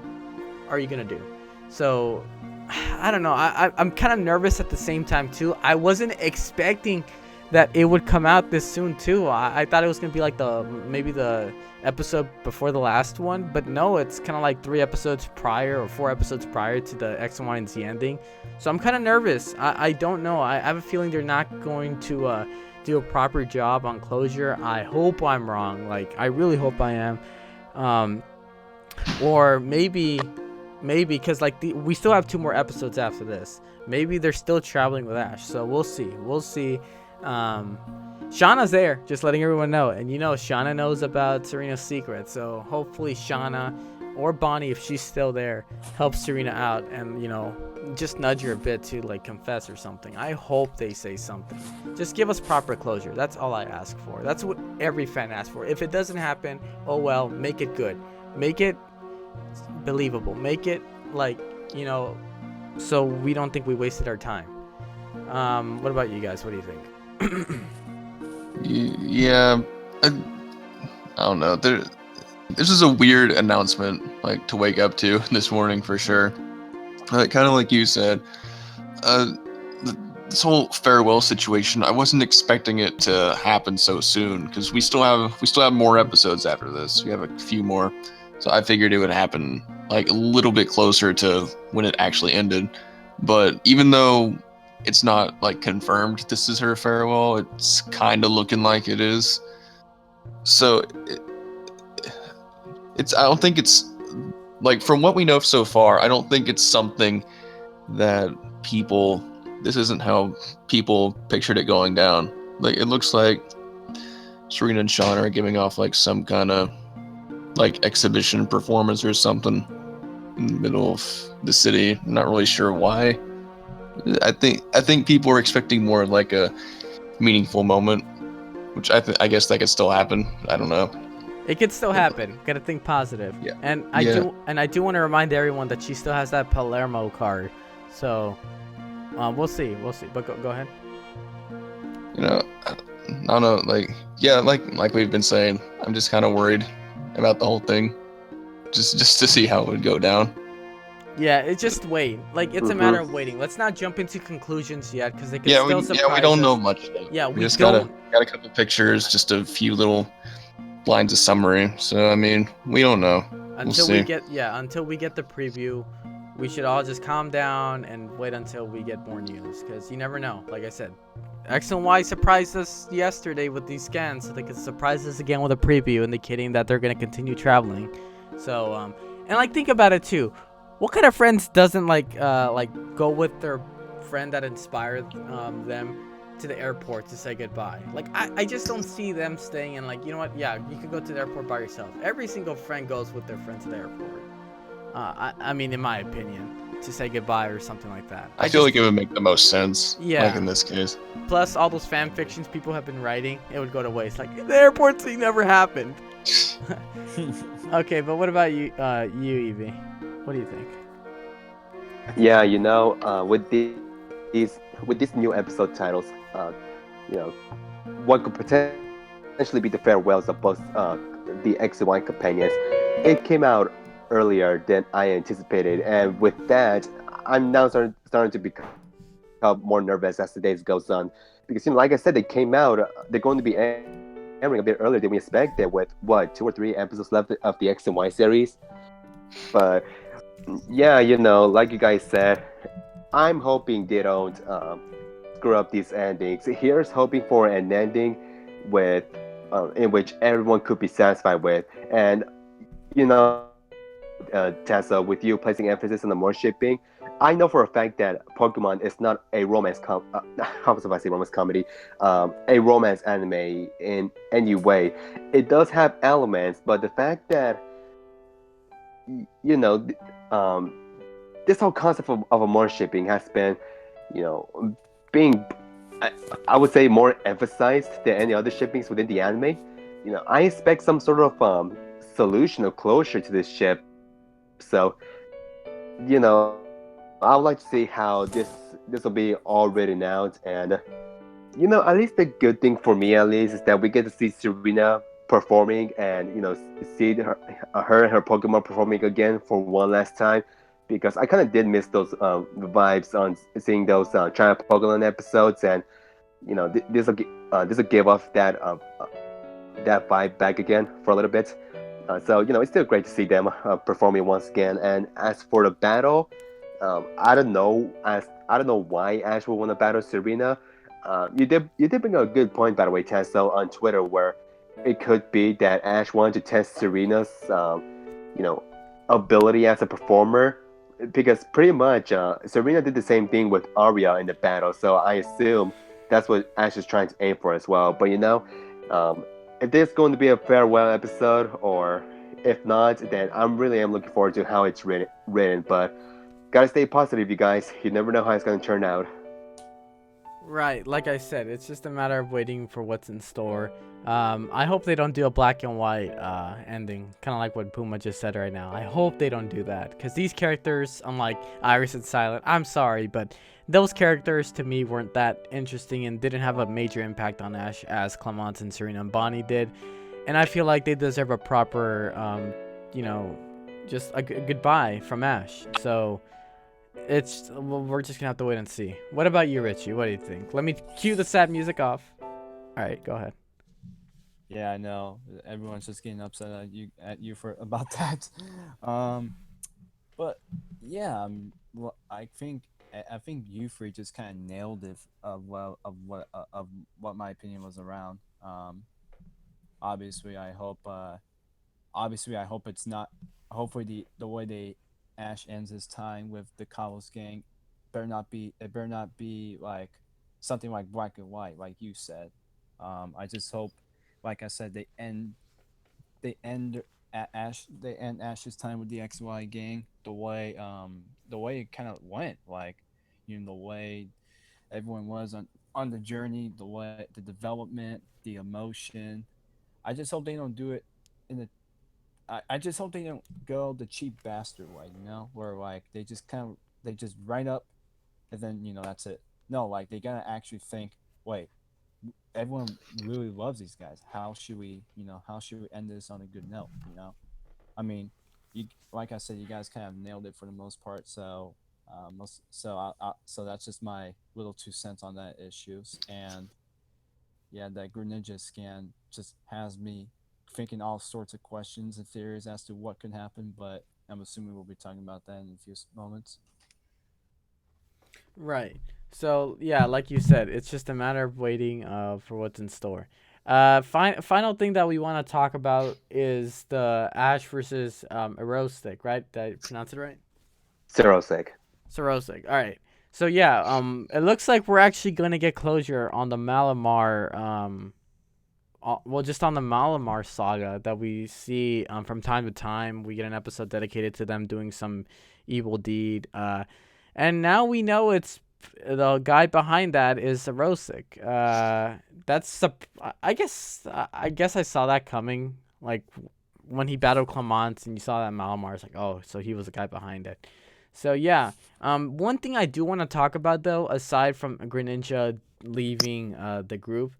are you going to do? So, I don't know. I'm kind of nervous at the same time, too. I wasn't expecting that it would come out this soon, too. I thought it was going to be like maybe the episode before the last one. But no, it's kind of like 3 episodes prior or 4 episodes prior to the X, Y, and Z ending. So I'm kind of nervous. I don't know. I have a feeling they're not going to do a proper job on closure. I hope I'm wrong. Like, I really hope I am. Or maybe because like we still have 2 more episodes after this. Maybe they're still traveling with Ash. So we'll see. Shauna's there, just letting everyone know. And Shauna knows about Serena's secret. So hopefully Shauna or Bonnie, if she's still there, helps Serena out and just nudge her a bit to like confess or something. I hope they say something. Just give us proper closure. That's all I ask for. That's what every fan asks for. If it doesn't happen, oh well, make it good. Make it believable. Make it like, so we don't think we wasted our time. What about you guys? What do you think? Yeah, I don't know. This is a weird announcement, like, to wake up to this morning for sure. Kind of like you said, this whole farewell situation, I wasn't expecting it to happen so soon, because we still have more episodes after this. We have a few more, so I figured it would happen like a little bit closer to when it actually ended. But even though it's not like confirmed this is her farewell, it's kind of looking like it is. So I don't think it's like, from what we know so far, I don't think it's something that this isn't how people pictured it going down. Like, it looks like Serena and Sean are giving off like some kind of like exhibition performance or something in the middle of the city. I'm not really sure why. I think people are expecting more of like a meaningful moment, which I guess that could still happen. I don't know. It could still happen. Gotta think positive. Yeah. And I do want to remind everyone that she still has that Palermo card. So we'll see. But go ahead. I don't know. Like we've been saying, I'm just kind of worried about the whole thing, just to see how it would go down. Yeah, it's just wait. Like, it's a matter of waiting. Let's not jump into conclusions yet, because they could still surprise we don't us. know much yet. Yeah, we just got a couple pictures, just a few little lines of summary. So I mean, we don't know. Until we get the preview, we should all just calm down and wait until we get more news, because you never know. Like I said, X and Y surprised us yesterday with these scans, so they could surprise us again with a preview indicating that they're going to continue traveling. So and like, think about it too. What kind of friends doesn't like go with their friend that inspired them to the airport to say goodbye? Like, I just don't see them staying and like, you know what? Yeah, you could go to the airport by yourself. Every single friend goes with their friend to the airport. I mean, in my opinion, to say goodbye or something like that. I feel like it would make the most sense. Yeah. Like in this case. Plus, all those fan fictions people have been writing, it would go to waste. Like, the airport thing never happened. Okay, but what about you, Evie? What do you think? Yeah, with these new episode titles, what could potentially be the farewells of both the X and Y companions. It came out earlier than I anticipated, and with that, I'm now starting to become more nervous as the days goes on, because like I said, they're going to be airing a bit earlier than we expected, with 2 or 3 episodes left of the X and Y series. But yeah, like you guys said, I'm hoping they don't screw up these endings. Here's hoping for an ending with in which everyone could be satisfied with. And Tessa, with you placing emphasis on the more shipping, I know for a fact that Pokemon is not a romance how was I say romance comedy, a romance anime in any way. It does have elements, but the fact that you know, this whole concept of a shipping has been, you know, being, I, I would say, more emphasized than any other shippings within the anime. I expect some sort of solution or closure to this ship. So, I would like to see how this will be all written out. And at least the good thing for me, at least, is that we get to see Serena performing, and see her and her Pokemon performing again for one last time, because I kind of did miss those vibes on seeing those China Pokemon episodes. And this will give off that vibe back again for a little bit. So it's still great to see them performing once again. And as for the battle, I don't know why Ash would want to battle Serena. You did bring a good point, by the way, Tasso, on Twitter, where it could be that Ash wanted to test Serena's you know ability as a performer, because pretty much Serena did the same thing with Arya in the battle. So I assume that's what Ash is trying to aim for as well. But um, if there's going to be a farewell episode, or if not, then I'm really am looking forward to how it's written. But gotta stay positive, you guys. You never know how it's gonna turn out. Right, like I said, it's just a matter of waiting for what's in store. I hope they don't do a black and white ending, kind of like what Puma just said right now. I hope they don't do that, because these characters, unlike Iris and Silent, I'm sorry, but those characters to me weren't that interesting and didn't have a major impact on Ash as Clemence and Serena and Bonnie did. And I feel like they deserve a proper, just a goodbye from Ash. So we're just gonna have to wait and see. What about you, Richie? What do you think? Let me cue the sad music off. All right, go ahead. Yeah, I know. Everyone's just getting upset at you for about that. Um, but yeah, well, I think you three just kind of nailed it of what my opinion was around. Obviously, I hope it's not. Hopefully, the way they Ash ends his time with the Kalos gang better not be. It better not be like something like black and white, like you said. I just hope, like I said, they end they end Ash's time with the XY gang the way it kind of went, like the way everyone was on the journey, the development, the emotion. I just hope they don't do it in the I just hope they don't go the cheap bastard way, where like they just write up and then that's it. No, like they gotta actually think. Wait, everyone really loves these guys. How should we end this on a good note? I mean, you like I said, you guys kind of nailed it for the most part. So, so that's just my little 2 cents on that issues. And yeah, that Greninja scan just has me thinking all sorts of questions and theories as to what could happen. But I'm assuming we'll be talking about that in a few moments. Right. So yeah, like you said, it's just a matter of waiting for what's in store. Final thing that we want to talk about is the Ash versus Erosic, right? Did I pronounce it right? Zerosek. Sorosik. All right. So yeah, it looks like we're actually gonna get closure on the Malamar, just on the Malamar saga that we see from time to time. We get an episode dedicated to them doing some evil deed, and now we know it's the guy behind that is Sorosik. I guess I saw that coming. Like when he battled Clemence and you saw that Malamar, it's like, oh, so he was the guy behind it. So yeah, one thing I do want to talk about though, aside from Greninja leaving the group,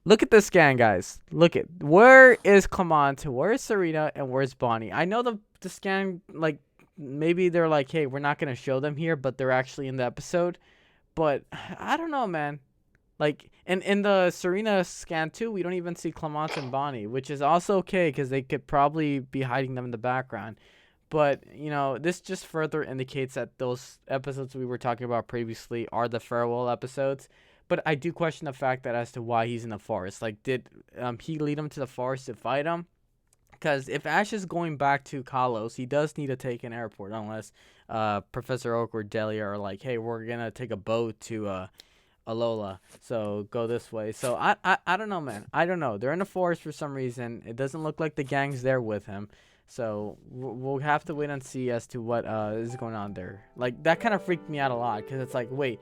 look at the scan, guys. Look at where is Clemence, where's Serena, and where's Bonnie. I know the scan, like maybe they're like, hey, we're not gonna show them here, but they're actually in the episode. But I don't know, man. Like in the Serena scan too, we don't even see Clemence and Bonnie, which is also okay because they could probably be hiding them in the background. But, this just further indicates that those episodes we were talking about previously are the farewell episodes. But I do question the fact that as to why he's in the forest. Like, did he lead him to the forest to fight him? Because if Ash is going back to Kalos, he does need to take an airport, unless Professor Oak or Delia are like, hey, we're going to take a boat to Alola, so go this way. So I don't know, man. I don't know. They're in the forest for some reason. It doesn't look like the gang's there with him. So we'll have to wait and see as to what is going on there. Like, that kind of freaked me out a lot, because it's like, wait,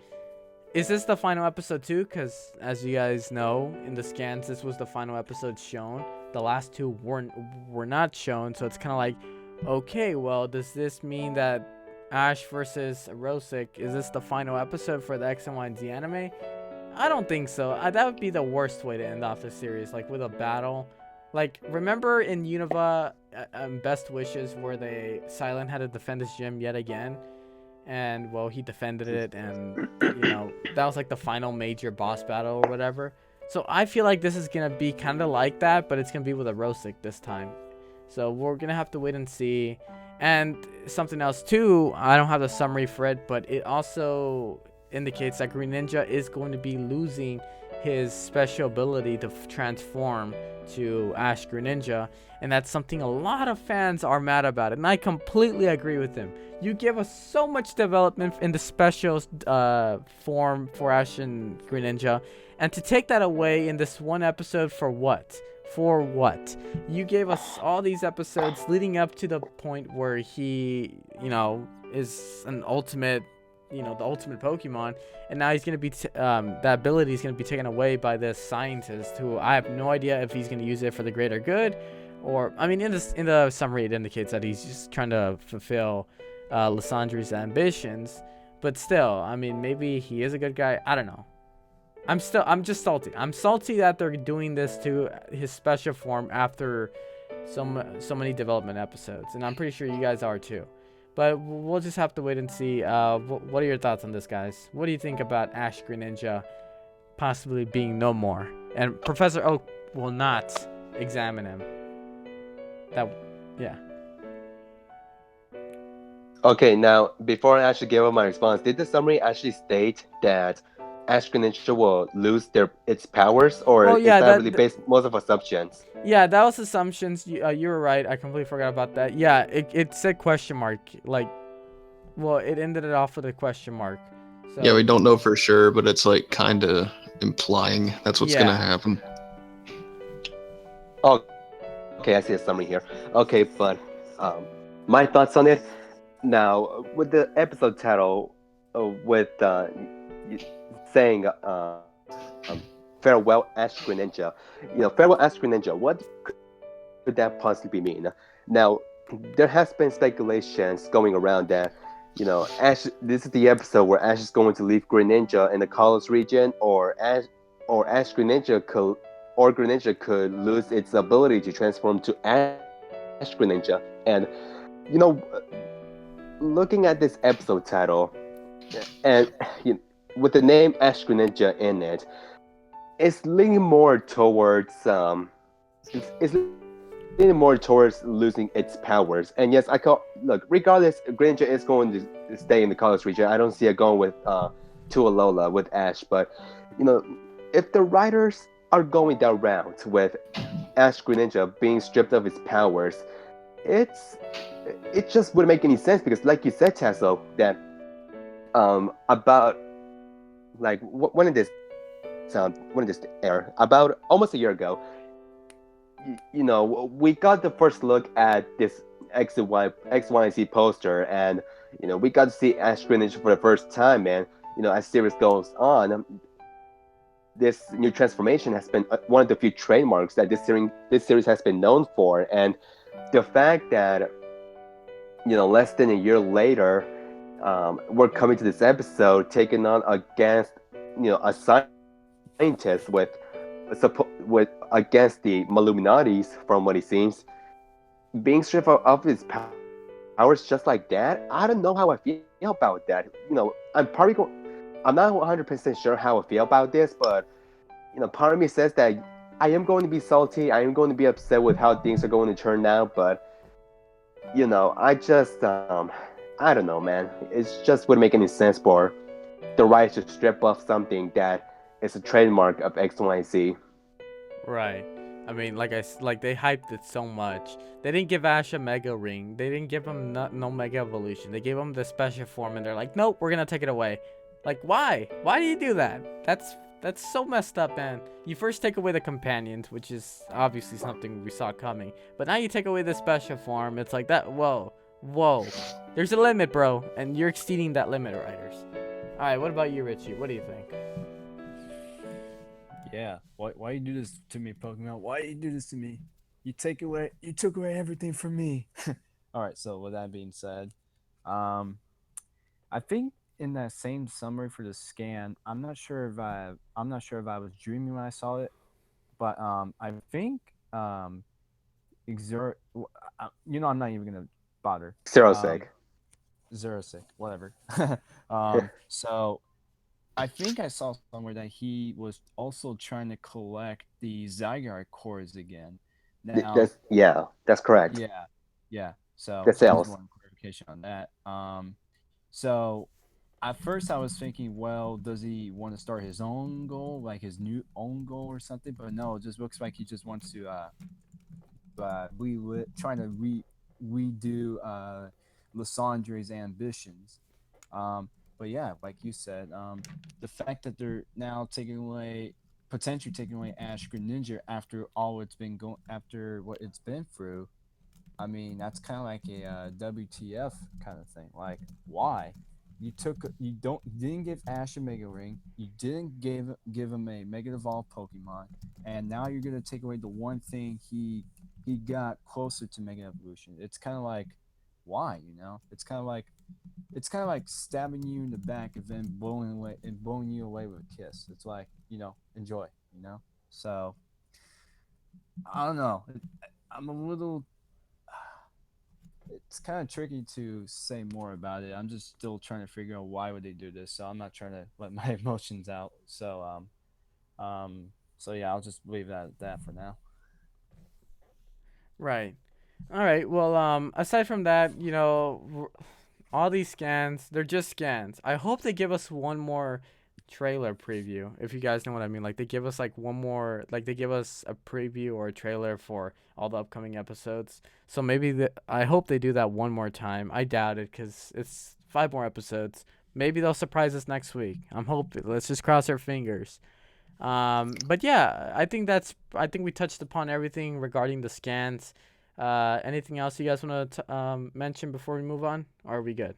is this the final episode too? Because as you guys know, in the scans, this was the final episode shown. The last two were not shown, so it's kind of like, okay, well, does this mean that Ash versus Rosic, is this the final episode for the X and Y Z anime? I don't think so. That would be the worst way to end off the series, like with a battle. Like, remember in Unova, Best Wishes, where Silent had to defend his gym yet again? And, well, he defended it, and, that was like the final major boss battle or whatever. So I feel like this is going to be kind of like that, but it's going to be with a Rosic this time. So we're going to have to wait and see. And something else too, I don't have the summary for it, but it also indicates that Greninja is going to be losing his special ability to transform to Ash Greninja, and that's something a lot of fans are mad about, and I completely agree with them. You give us so much development in the special form for Ash and Greninja, and to take that away in this one episode for what? For what? You gave us all these episodes leading up to the point where he, is an ultimate, the ultimate Pokemon, and now he's going to be, that ability is going to be taken away by this scientist who I have no idea if he's going to use it for the greater good, or, I mean, in the summary it indicates that he's just trying to fulfill Lysandre's ambitions, but still, I mean, maybe he is a good guy, I don't know. I'm just salty. I'm salty that they're doing this to his special form after so many development episodes, and I'm pretty sure you guys are too. But we'll just have to wait and see. What are your thoughts on this, guys? What do you think about Ash Greninja possibly being no more, and Professor Oak will not examine him? Yeah. Okay, now before I actually give up my response, did the summary actually state that Ash Greninja will lose its powers, or is that really based most of assumptions? Yeah, that was assumptions. You were right. I completely forgot about that. Yeah, it said question mark. Like, well, it ended it off with a question mark. So, yeah, we don't know for sure, but it's like kind of implying that's what's gonna happen. Oh, okay, I see a summary here. Okay, but my thoughts on it. Now, with the episode title, with saying farewell Ash Greninja, farewell Ash Greninja, what could that possibly mean? Now, there has been speculations going around that, Ash, this is the episode where Ash is going to leave Greninja in the Kalos region, or Greninja could lose its ability to transform to Ash Greninja. And looking at this episode title, and with the name Ash Greninja in it, it's leaning more towards it's leaning more towards losing its powers. And yes, look, regardless, Greninja is going to stay in the Kalos region. I don't see it going with to Alola with Ash. But if the writers are going that route with Ash Greninja being stripped of its powers, it just wouldn't make any sense, because, like you said, Tasso, that about like when did this air? About almost a year ago, we got the first look at this XYZ poster, and we got to see Ash Greninja for the first time, and as series goes on, this new transformation has been one of the few trademarks that this series has been known for. And the fact that less than a year later, we're coming to this episode taking on against a scientist with against the Illuminatis, from what it seems, being stripped of his powers just like that. I don't know how I feel about that. I'm not 100% sure how I feel about this, but part of me says that I am going to be salty. I am going to be upset with how things are going to turn out, but I just I don't know, man. It just wouldn't make any sense for the rights to strip off something that is a trademark of XYZ. Right. I mean, like they hyped it so much. They didn't give Ash a Mega Ring. They didn't give him no Mega Evolution. They gave him the special form, and they're like, nope, we're gonna take it away. Like, why? Why do you do that? That's so messed up, man. You first take away the companions, which is obviously something we saw coming. But now you take away the special form. It's like that. Whoa, whoa. There's a limit, bro, and you're exceeding that limit, Riders. All right, what about you, Richie? What do you think? Yeah. Why you do this to me, Pokemon? Why you do this to me? You took away everything from me. All right. So with that being said, um, I think in that same summary for the scan, I'm not sure if I was dreaming when I saw it, but I think exert. I'm not even gonna bother. Zero Um, sec. Zerosic, whatever. So I think I saw somewhere that he was also trying to collect the Zygarde cores again. Now, That's correct. yeah, yeah. So The I just cells. want clarification on that. So at first I was thinking, well, does he want to start his own goal, like his new own goal or something? But no, it just looks like he just wants to trying to redo Lysandre's ambitions. But yeah, like you said, the fact that they're now potentially taking away Ash Greninja after all it's been going, after what it's been through. I mean, that's kind of like a WTF kind of thing. Like, why? You didn't give Ash a Mega Ring. You didn't give him a Mega Evolved Pokemon, and now you're gonna take away the one thing he got closer to Mega Evolution. It's kind of like, why? It's kind of like stabbing you in the back and then blowing you away with a kiss. It's like, enjoy. So I don't know. I'm a little. It's kind of tricky to say more about it. I'm just still trying to figure out why would they do this. So I'm not trying to let my emotions out. So yeah, I'll just leave that at that for now. Right. All right. Well, aside from that, all these scans, they're just scans. I hope they give us one more trailer preview, if you guys know what I mean. Like, they give us like one more, like they give us a preview or a trailer for all the upcoming episodes. So maybe I hope they do that one more time. I doubt it because it's 5 more episodes. Maybe they'll surprise us next week. I'm hoping. Let's just cross our fingers. But yeah, I think we touched upon everything regarding the scans. Anything else you guys want to mention before we move on? Or are we good?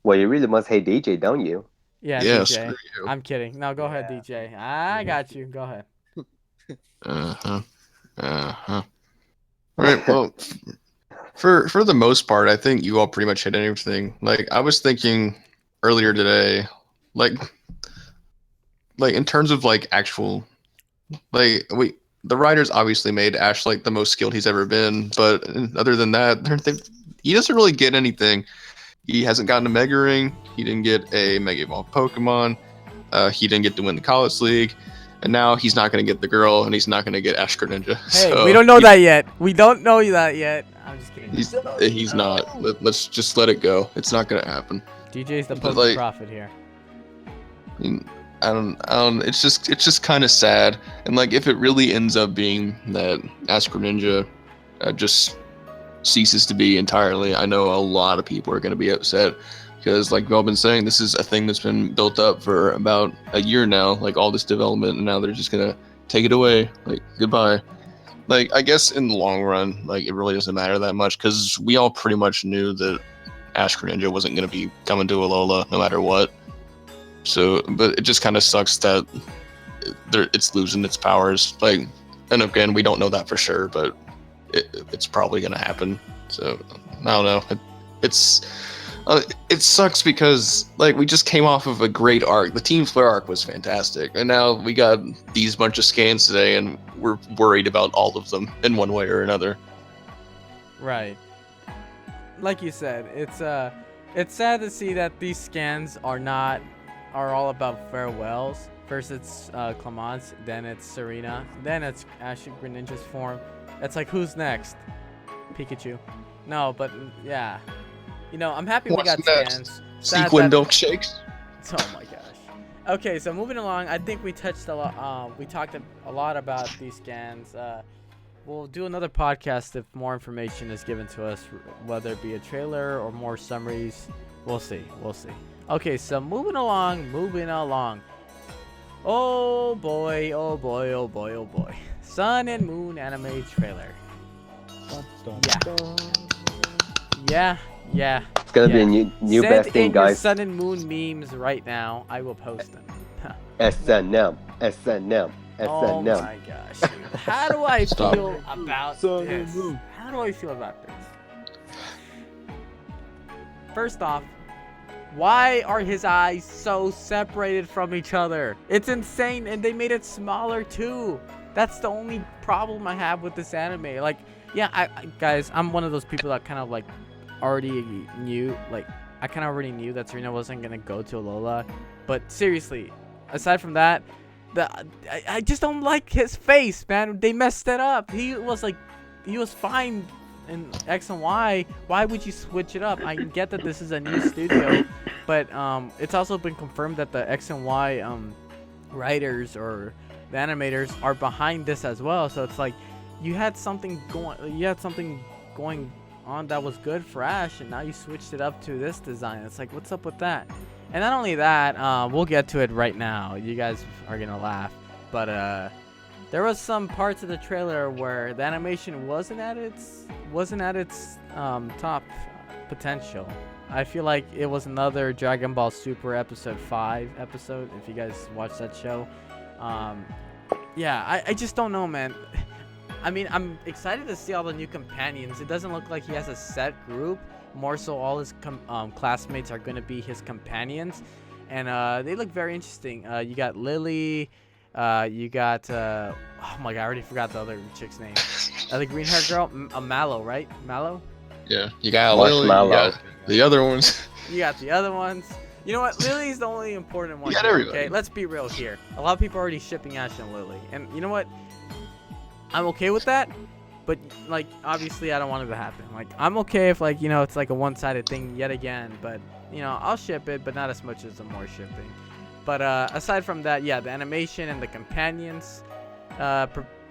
Well, you really must hate DJ, don't you? Yeah, Yeah, DJ. screw you. I'm kidding. No, go ahead, Yeah. DJ. I got you. Go ahead. Uh-huh. Uh-huh. All right, well, for the most part, I think you all pretty much hit everything. Like, I was thinking earlier today, like in terms of like actual, like the writers obviously made Ash like the most skilled he's ever been, but other than that, he doesn't really get anything. He hasn't gotten a Mega Ring. He didn't get a Mega Evolved Pokemon. He didn't get to win the College League. And now he's not going to get the girl, and he's not going to get Ash Greninja. Hey, So we don't know that yet. We don't know that yet. I'm just kidding. he's not. Let's just let it go. It's not going to happen. DJ's the But, Pokemon like, prophet here. I mean, I don't. It's just kind of sad. And like, if it really ends up being that Ash Greninja just ceases to be entirely, I know a lot of people are going to be upset because, like we've all been saying, this is a thing that's been built up for about a year now, like all this development, and now they're just gonna take it away, like goodbye. Like, I guess in the long run, like it really doesn't matter that much because we all pretty much knew that Ash Greninja wasn't gonna be coming to Alola no matter what. So, but it just kind of sucks that it's losing its powers. Like, and again, we don't know that for sure, but it's probably gonna happen. So I don't know. It sucks because like we just came off of a great arc. The Team Flare arc was fantastic, and now we got these bunch of scans today, and we're worried about all of them in one way or another. Right. Like you said, it's sad to see that these scans are all about farewells. First it's Clemence, then it's Serena, then it's Ash Greninja's form. It's like, who's next? Pikachu. No, but yeah. I'm happy we What's got next? scans. Sad Sequin that- milkshakes. Oh my gosh. Okay, so moving along, I think we touched a lot. We talked a lot about these scans. We'll do another podcast if more information is given to us, whether it be a trailer or more summaries. We'll see. We'll see. Okay, so moving along. Oh boy, oh boy, oh boy, oh boy. Sun and Moon anime trailer. Yeah. It's gonna be a new Send best thing, in your guys. Sun and Moon memes right now. I will post them. SNM. Oh my gosh. Dude. How do I Stop. feel about Sun and this? Moon. How do I feel about this? First off, why are his eyes so separated from each other? It's insane, and they made it smaller too. That's the only problem I have with this anime. Like, yeah, guys, I'm one of those people that kind of like already knew, like, I kind of already knew that Serena wasn't gonna go to Alola. But seriously, aside from that, I just don't like his face, man. They messed it up. He was fine in X and Y. Why would you switch it up? I get that this is a new studio, but it's also been confirmed that the X and Y writers or the animators are behind this as well. So it's like you had something going on that was good for Ash, and now you switched it up to this design. It's like, what's up with that? And not only that, we'll get to it right now. You guys are gonna laugh, but there was some parts of the trailer where the animation wasn't at its top potential. I feel like it was another Dragon Ball Super episode 5 episode. If you guys watch that show, yeah, I just don't know, man. I mean, I'm excited to see all the new companions. It doesn't look like he has a set group. More so, all his classmates are going to be his companions. And they look very interesting. You got Lily. You got... oh my god, I already forgot the other chick's name. The green hair girl? Mallow, right? Mallow? Yeah, you got Lily, you got the other ones. You got the other ones. You know what? Lily's the only important one. You got here, everybody. okay, let's be real here. A lot of people are already shipping Ash and Lily. And you know what? I'm okay with that. But, like, obviously I don't want it to happen. Like, I'm okay if, like, you know, it's like a one-sided thing yet again. But, you know, I'll ship it, but not as much as the more shipping. But aside from that, yeah, the animation and the companions.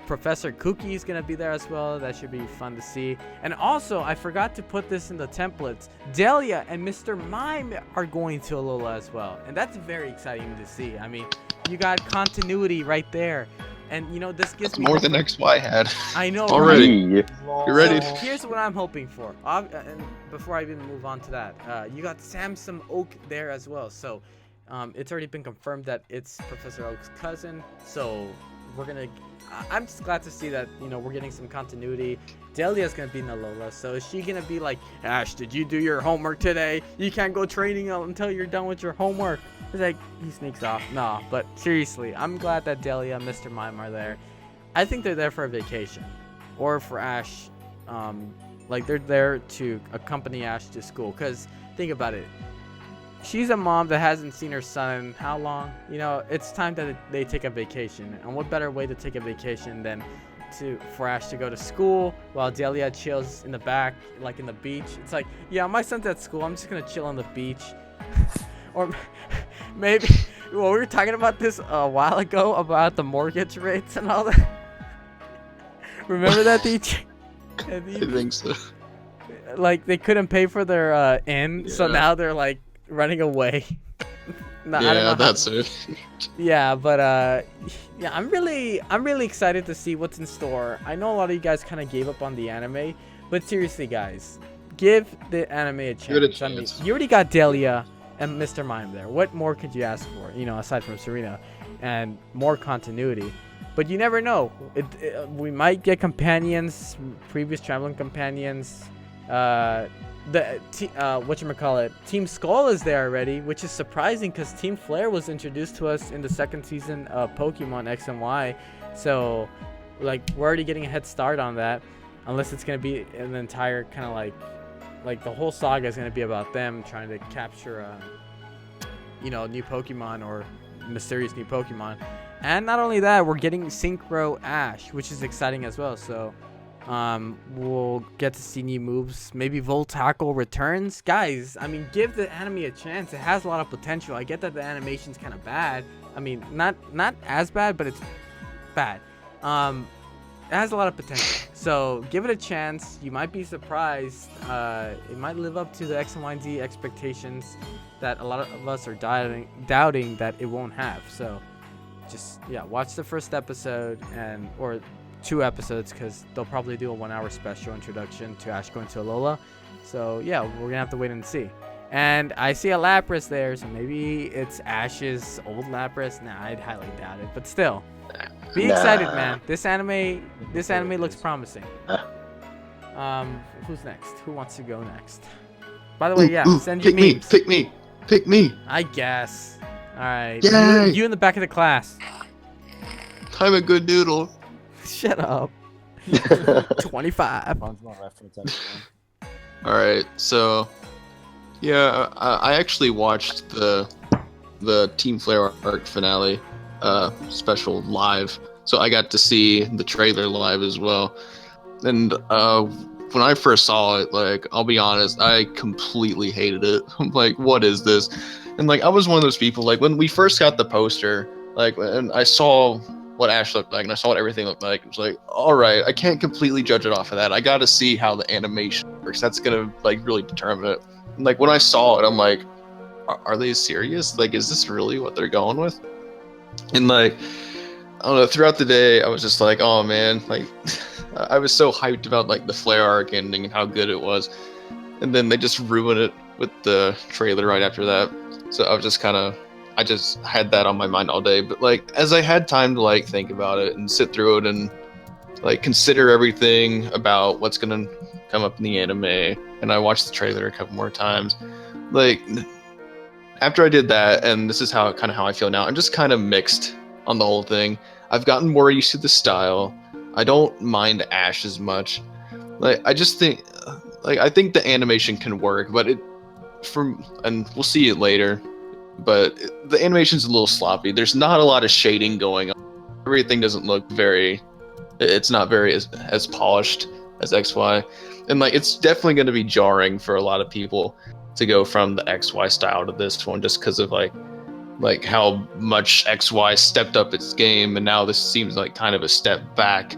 Professor Cookie is going to be there as well. That should be fun to see. And also, I forgot to put this in the templates. Delia and Mr. Mime are going to Alola as well. And that's very exciting to see. I mean, you got continuity right there. And, you know, this gives me... More than XY had. I know, already. right? You ready? So, here's what I'm hoping for. And before I even move on to that, you got Samsung Oak there as well. So, it's already been confirmed that it's Professor Oak's cousin. So, we're going to... I'm just glad to see that, you know, we're getting some continuity. Delia's going to be in Alola. So, is she going to be like, Ash, did you do your homework today? You can't go training until you're done with your homework. It's like, he sneaks off. No, but seriously, I'm glad that Delia and Mr. Mime are there. I think they're there for a vacation. Or for Ash. Like, they're there to accompany Ash to school. Because, think about it. She's a mom that hasn't seen her son in how long? You know, it's time that they take a vacation. And what better way to take a vacation than for Ash to go to school while Delia chills in the back, like in the beach. It's like, yeah, my son's at school. I'm just going to chill on the beach. Or maybe, well, we were talking about this a while ago about the mortgage rates and all that. Remember that, DJ? I think so. Like, they couldn't pay for their inn, so now they're, like, running away. No, I don't know that's it. Yeah, but yeah, I'm really excited to see what's in store. I know a lot of you guys kind of gave up on the anime, but seriously, guys, give the anime a chance. Give it a chance. I mean, you already got Delia and Mr. Mime there. What more could you ask for? You know, aside from Serena, and more continuity. But you never know. We might get companions, previous traveling companions. Whatchamacallit, Team Skull is there already, which is surprising because Team Flare was introduced to us in the second season of Pokemon X and Y. So, like, we're already getting a head start on that. Unless it's going to be an entire kind of like the whole saga is going to be about them trying to capture, you know, new Pokemon or mysterious new Pokemon. And not only that, we're getting Synchro Ash, which is exciting as well. So, We'll get to see new moves. Maybe Volt Tackle returns. Guys, I mean, give the anime a chance. It has a lot of potential. I get that the animation's kind of bad. I mean, not as bad, but it's bad. It has a lot of potential. So give it a chance. You might be surprised. It might live up to the XYZ expectations that a lot of us are doubting that it won't have. So just, yeah, watch the first episode or 2 episodes, because they'll probably do a 1-hour special introduction to Ash going to Alola. So yeah, we're gonna have to wait and see. And I see a Lapras there, so maybe it's Ash's old Lapras. Nah, I'd highly doubt it, but still, be excited, man. This anime looks promising. Who's next? Who wants to go next? By the way, yeah, send your memes. Pick me. I guess. All right. Yay! You in the back of the class. I'm a good noodle. Shut up. 25. SpongeBob reference, everyone. All right, so yeah, I actually watched the Team Flare arc finale special live, so I got to see the trailer live as well. And when I first saw it, like, I'll be honest, I completely hated it. I'm like, what is this? And like, I was one of those people, like, when we first got the poster, like, and I saw what Ash looked like and I saw what everything looked like, it was like, all right, I can't completely judge it off of that. I got to see how the animation works. That's gonna like really determine it. And, like, when I saw it, I'm like, are they serious? Like, is this really what they're going with? And like, I don't know, throughout the day I was just like, oh man, like I was so hyped about like the Flare arc ending and how good it was, and then they just ruined it with the trailer right after that. So I was just I just had that on my mind all day. But like, as I had time to like think about it and sit through it and like consider everything about what's gonna come up in the anime, and I watched the trailer a couple more times, like, after I did that, and this is how I feel now, I'm just kind of mixed on the whole thing. I've gotten more used to the style. I don't mind Ash as much. Like, I just think, like, I think the animation can work, but and we'll see it later, but the animation's a little sloppy. There's not a lot of shading going on. Everything doesn't look it's not very as polished as XY. And like, it's definitely going to be jarring for a lot of people to go from the XY style to this one, just because of like how much XY stepped up its game, and now this seems like kind of a step back.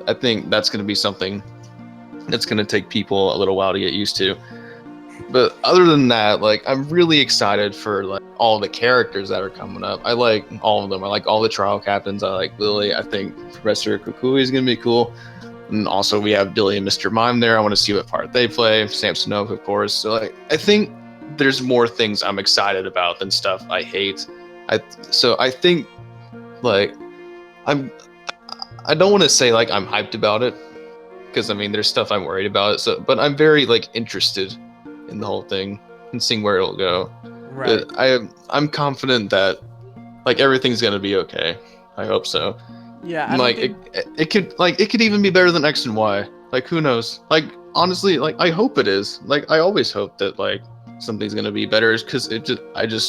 I think that's going to be something that's going to take people a little while to get used to. But other than that, like, I'm really excited for like all the characters that are coming up. I like all of them. I like all the trial captains. I like Lily. I think Professor Kukui is going to be cool. And also we have Dilly and Mr. Mime there. I want to see what part they play. Samsonov, of course. So like, I think there's more things I'm excited about than stuff I hate. So I think, like, I don't want to say like I'm hyped about it, because I mean there's stuff I'm worried about. So, but I'm very like interested in the whole thing and seeing where it'll go. Right. I'm confident that like everything's gonna be okay. I hope so. Yeah. Like, it could even be better than X and Y. Like, who knows? Like, honestly, like, I hope it is. Like, I always hope that like something's gonna be better, because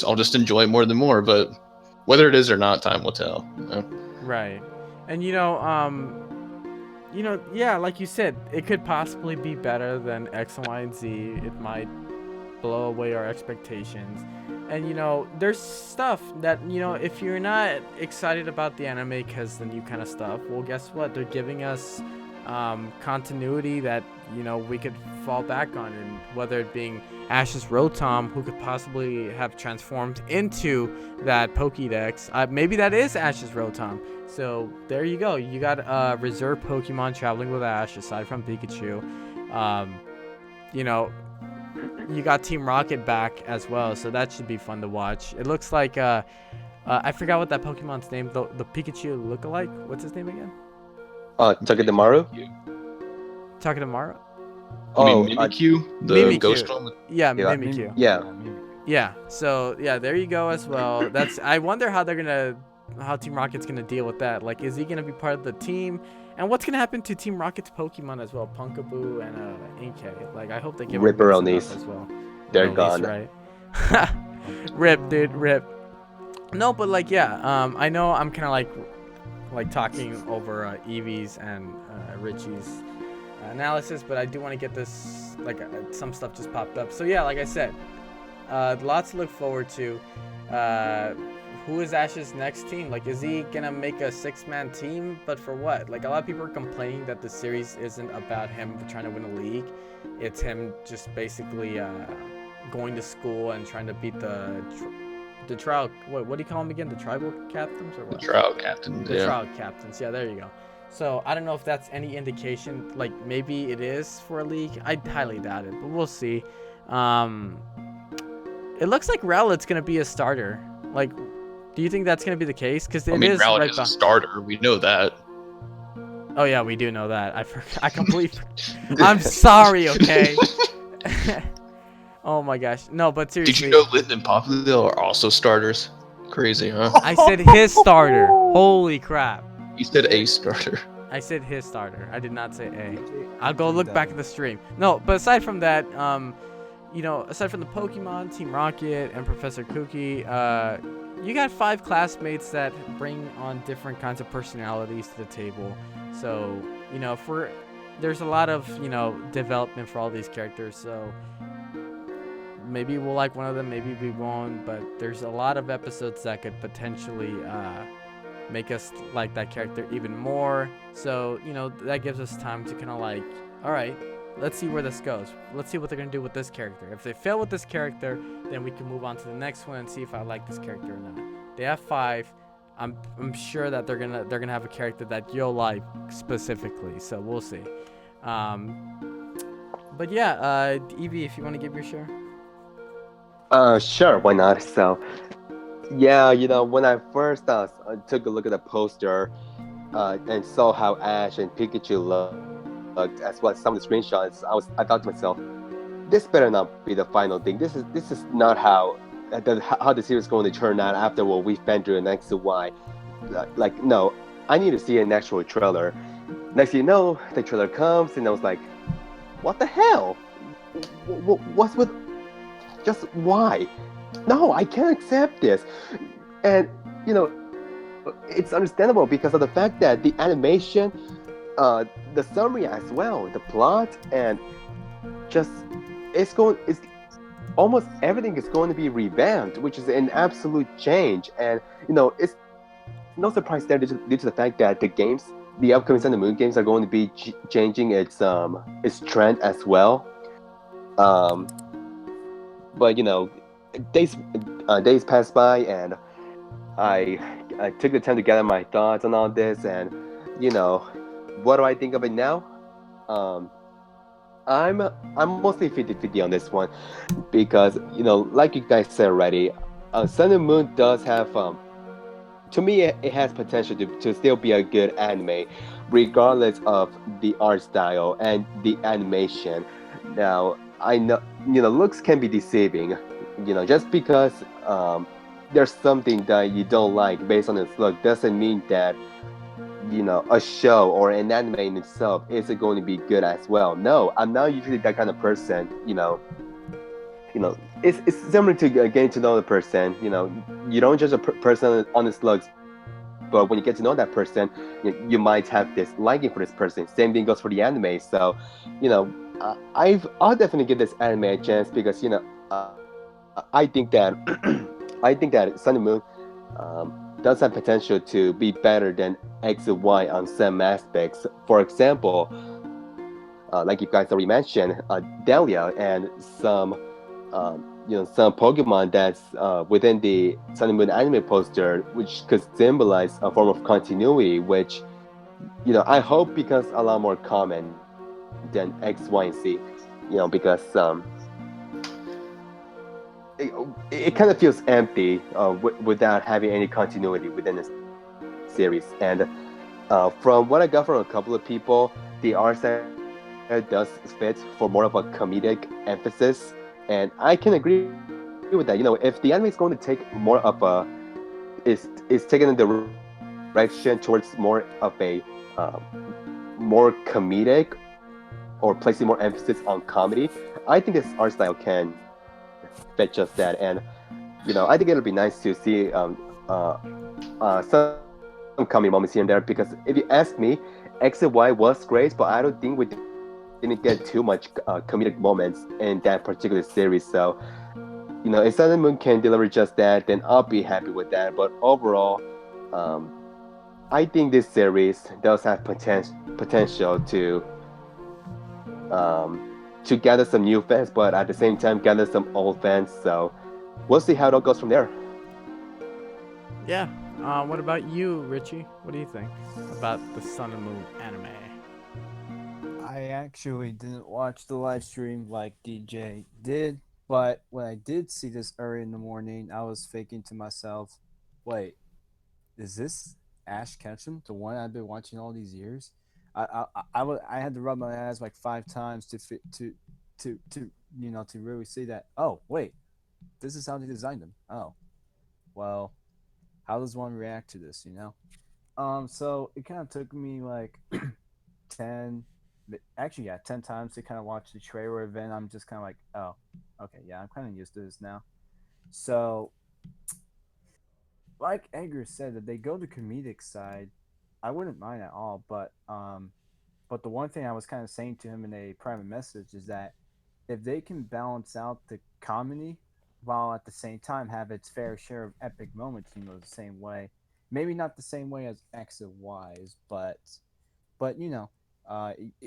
I'll just enjoy it more and more. But whether it is or not, time will tell. You know? Right. And yeah, like you said, it could possibly be better than X, Y, and Z. It might blow away our expectations. And there's stuff that, if you're not excited about the anime because the new kind of stuff, well, guess what? They're giving us continuity that, we could fall back on. And whether it being Ash's Rotom, who could possibly have transformed into that Pokédex. Maybe that is Ash's Rotom. So there you go. You got a reserve Pokemon traveling with Ash, aside from Pikachu. You got Team Rocket back as well, so that should be fun to watch. It looks like I forgot what that Pokemon's name, the Pikachu lookalike. What's his name again? Takedamaru? Takedamaru? You mean Mimikyu? The Mimikyu. ghost one? Yeah, Yeah. Mimikyu. Yeah. So yeah, there you go as well. I wonder how Team Rocket's gonna deal with that. Like, is he gonna be part of the team? And what's gonna happen to Team Rocket's Pokemon as well? Punkaboo and Inkay. Like, I hope they give Ripperonis. as well. They're Ripperonis, gone. right? Rip, dude, rip. No, but like, yeah. I know I'm kind of like talking over Evie's and Richie's analysis, but I do want to get this, like, some stuff just popped up. So yeah, like I said, lots to look forward to. Who is Ash's next team? Like, is he gonna make a 6-man team? But for what? Like, a lot of people are complaining that the series isn't about him trying to win a league. It's him just basically going to school and trying to beat the trial. What do you call them again? The tribal captains or what? The trial captain. The trial captains. Yeah, there you go. So I don't know if that's any indication. Like, maybe it is for a league. I highly doubt it, but we'll see. It looks like Rowlett's gonna be a starter. Like, do you think that's gonna be the case? Because it is Rowlett right is a starter. We know that. Oh yeah, we do know that. I completely. I'm sorry. Okay. Oh my gosh. No, but seriously. Did you know Linden and Poppleville are also starters? Crazy, huh? I said his starter. Holy crap. You said a starter. I said his starter. I did not say A. I'll go look back at the stream. No, but aside from that, aside from the Pokemon, Team Rocket, and Professor Kooky, you got 5 classmates that bring on different kinds of personalities to the table. So, there's a lot of, development for all these characters. So maybe we'll like one of them, maybe we won't. But there's a lot of episodes that could potentially make us like that character even more. So, that gives us time to kind of like, all right, let's see where this goes. Let's see what they're going to do with this character. If they fail with this character, then we can move on to the next one and see if I like this character or not. They have 5. I'm sure that they're gonna have a character that you'll like specifically. So we'll see. But yeah, Evie, if you want to give your share. Sure, why not? So, yeah, when I first took a look at the poster and saw how Ash and Pikachu looked, as well as some of the screenshots, I thought to myself, this better not be the final thing. This is not how the series is going to turn out after what we've been through in X and Y. Like, no, I need to see an actual trailer. Next thing you know, the trailer comes, and I was like, what the hell? What's with... Just why? No, I can't accept this. And, it's understandable because of the fact that the animation, the summary as well, the plot, and just, it's almost everything is going to be revamped, which is an absolute change. And, it's no surprise there due to the fact that the upcoming Sun and Moon games are going to be changing its trend as well. But days passed by, and I took the time to gather my thoughts on all this, and what do I think of it now? I'm mostly 50-50 on this one because like you guys said already, Sun and Moon does have to me it has potential to still be a good anime, regardless of the art style and the animation. Now I know looks can be deceiving, just because there's something that you don't like based on its look doesn't mean that a show or an anime in itself isn't going to be good as well. No, I'm not usually that kind of person. It's similar to getting to know the person. You don't judge a person on its looks, but when you get to know that person, you might have this liking for this person. Same thing goes for the anime. So, I'll definitely give this anime a chance because I think that Sun and Moon does have potential to be better than X and Y on some aspects. For example, like you guys already mentioned, Dahlia and some Pokemon that's within the Sun and Moon anime poster, which could symbolize a form of continuity, which I hope becomes a lot more common than X, Y, and Z. Because it kind of feels empty without having any continuity within the series. And from what I got from a couple of people, the art style does fit for more of a comedic emphasis, and I can agree with that. If the anime is going to take more of a is taken in the direction towards more of a more comedic or placing more emphasis on comedy, I think this art style can fit just that. And I think it'll be nice to see some comedy moments here and there, because if you ask me, X and Y was great, but I don't think we didn't get too much comedic moments in that particular series. So, if Sun and Moon can deliver just that, then I'll be happy with that. But overall, um, I think this series does have potential um, to gather some new fans, but at the same time gather some old fans. So we'll see how it all goes from there. Yeah. What about you, Richie? What do you think about the Sun and Moon anime? I actually didn't watch the live stream like DJ did, but when I did see this early in the morning, I was thinking to myself, wait, is this Ash Ketchum, the one I've been watching all these years? I had to rub my eyes like 5 times to really see that. Oh wait, this is how they designed him. Oh well, how does one react to this? So it kind of took me like 10, actually yeah, 10 times to kind of watch the trailer event. I'm just kind of like, oh, okay, yeah, I'm kind of used to this now. So like Edgar said, that they go the comedic side, I wouldn't mind at all. But the one thing I was kind of saying to him in a private message is that if they can balance out the comedy while at the same time have its fair share of epic moments, the same way, maybe not the same way as X and Y's, but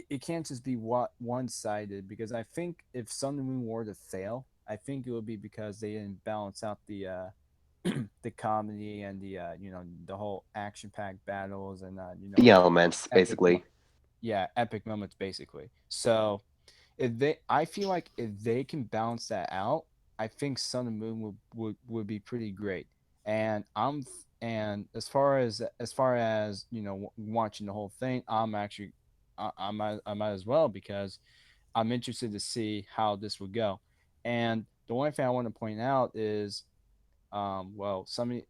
it can't just be one sided, because I think if Sun and Moon were to fail, I think it would be because they didn't balance out the comedy and the whole action packed battles and The elements, epic basically. yeah, epic moments basically. So I feel like if they can balance that out, I think Sun and Moon would be pretty great. And and as far as watching the whole thing, I'm actually I might as well, because I'm interested to see how this would go. And the one thing I want to point out is, well, some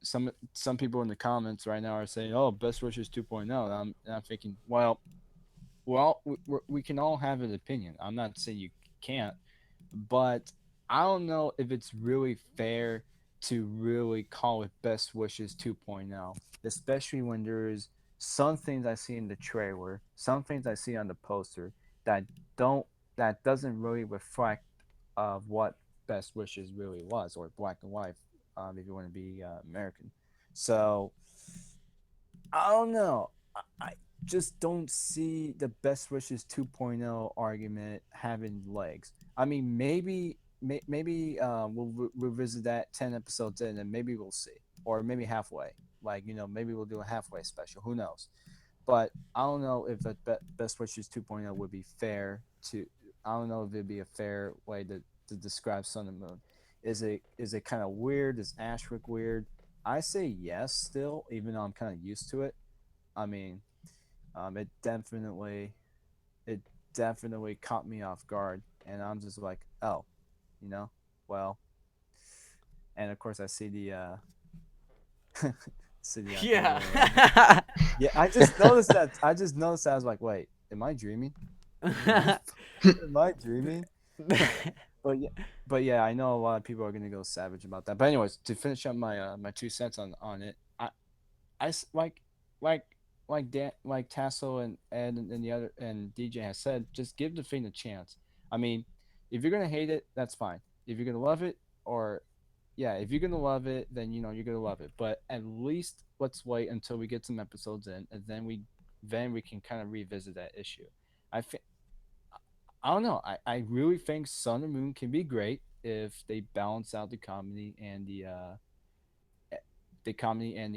people in the comments right now are saying, "Oh, Best Wishes 2.0." And I'm thinking, well, we can all have an opinion. I'm not saying you can't, but I don't know if it's really fair to really call it Best Wishes 2.0, especially when there's some things I see in the trailer, some things I see on the poster that don't that doesn't really reflect of what Best Wishes really was, or Black and White, if you want to be American. So I don't know. I just don't see the Best Wishes 2.0 argument having legs. I mean, maybe we'll revisit that 10 episodes in, and maybe we'll see, or maybe halfway. Like, maybe we'll do a halfway special. Who knows? But I don't know if the Best Wishes 2.0 would be fair to. I don't know if it'd be a fair way to describe Sun and Moon. Is it kind of weird? Is Ashwick weird? I say yes still, even though I'm kind of used to it. I mean, it definitely caught me off guard, and I'm just like, oh, you know, well, and of course I see the see the Yeah. yeah. I just noticed that. I was like, wait, am I dreaming? Am I am I dreaming? But yeah, but yeah, I know a lot of people are gonna go savage about that. But anyways, to finish up my 2 cents on it, like like like Tasso and Ed and the other and DJ has said, just give the thing a chance. I mean, if you're gonna hate it, that's fine. If you're gonna love it, or yeah, if you're gonna love it, then you're gonna love it. But at least let's wait until we get some episodes in, and then we can kind of revisit that issue. I think I don't know. I really think Sun and Moon can be great if they balance out the comedy and the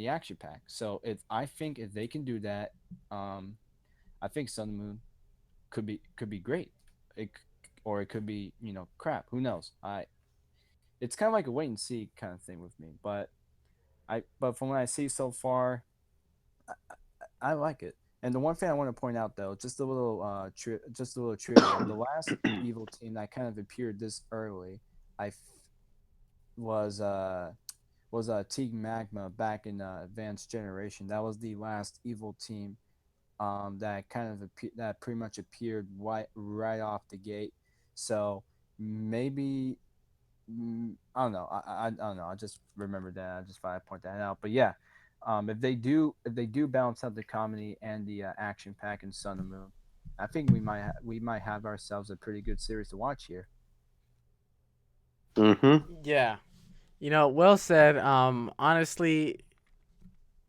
action pack. So if they can do that, um, I think Sun and Moon could be great. Or it could be crap. Who knows? It's kind of like a wait and see kind of thing with me. But from what I see so far, I like it. And the one thing I want to point out, though, just a little trivia. The last evil team that kind of appeared this early, I f- was Team Magma back in Advanced Generation. That was the last evil team that that pretty much appeared right off the gate. So maybe I don't know. I don't know. I just remembered that. I just thought I'd point that out. But yeah, if they do balance out the comedy and the action pack in Sun and Moon, I think we might have ourselves a pretty good series to watch here. Mm-hmm. Yeah. Well said. Honestly,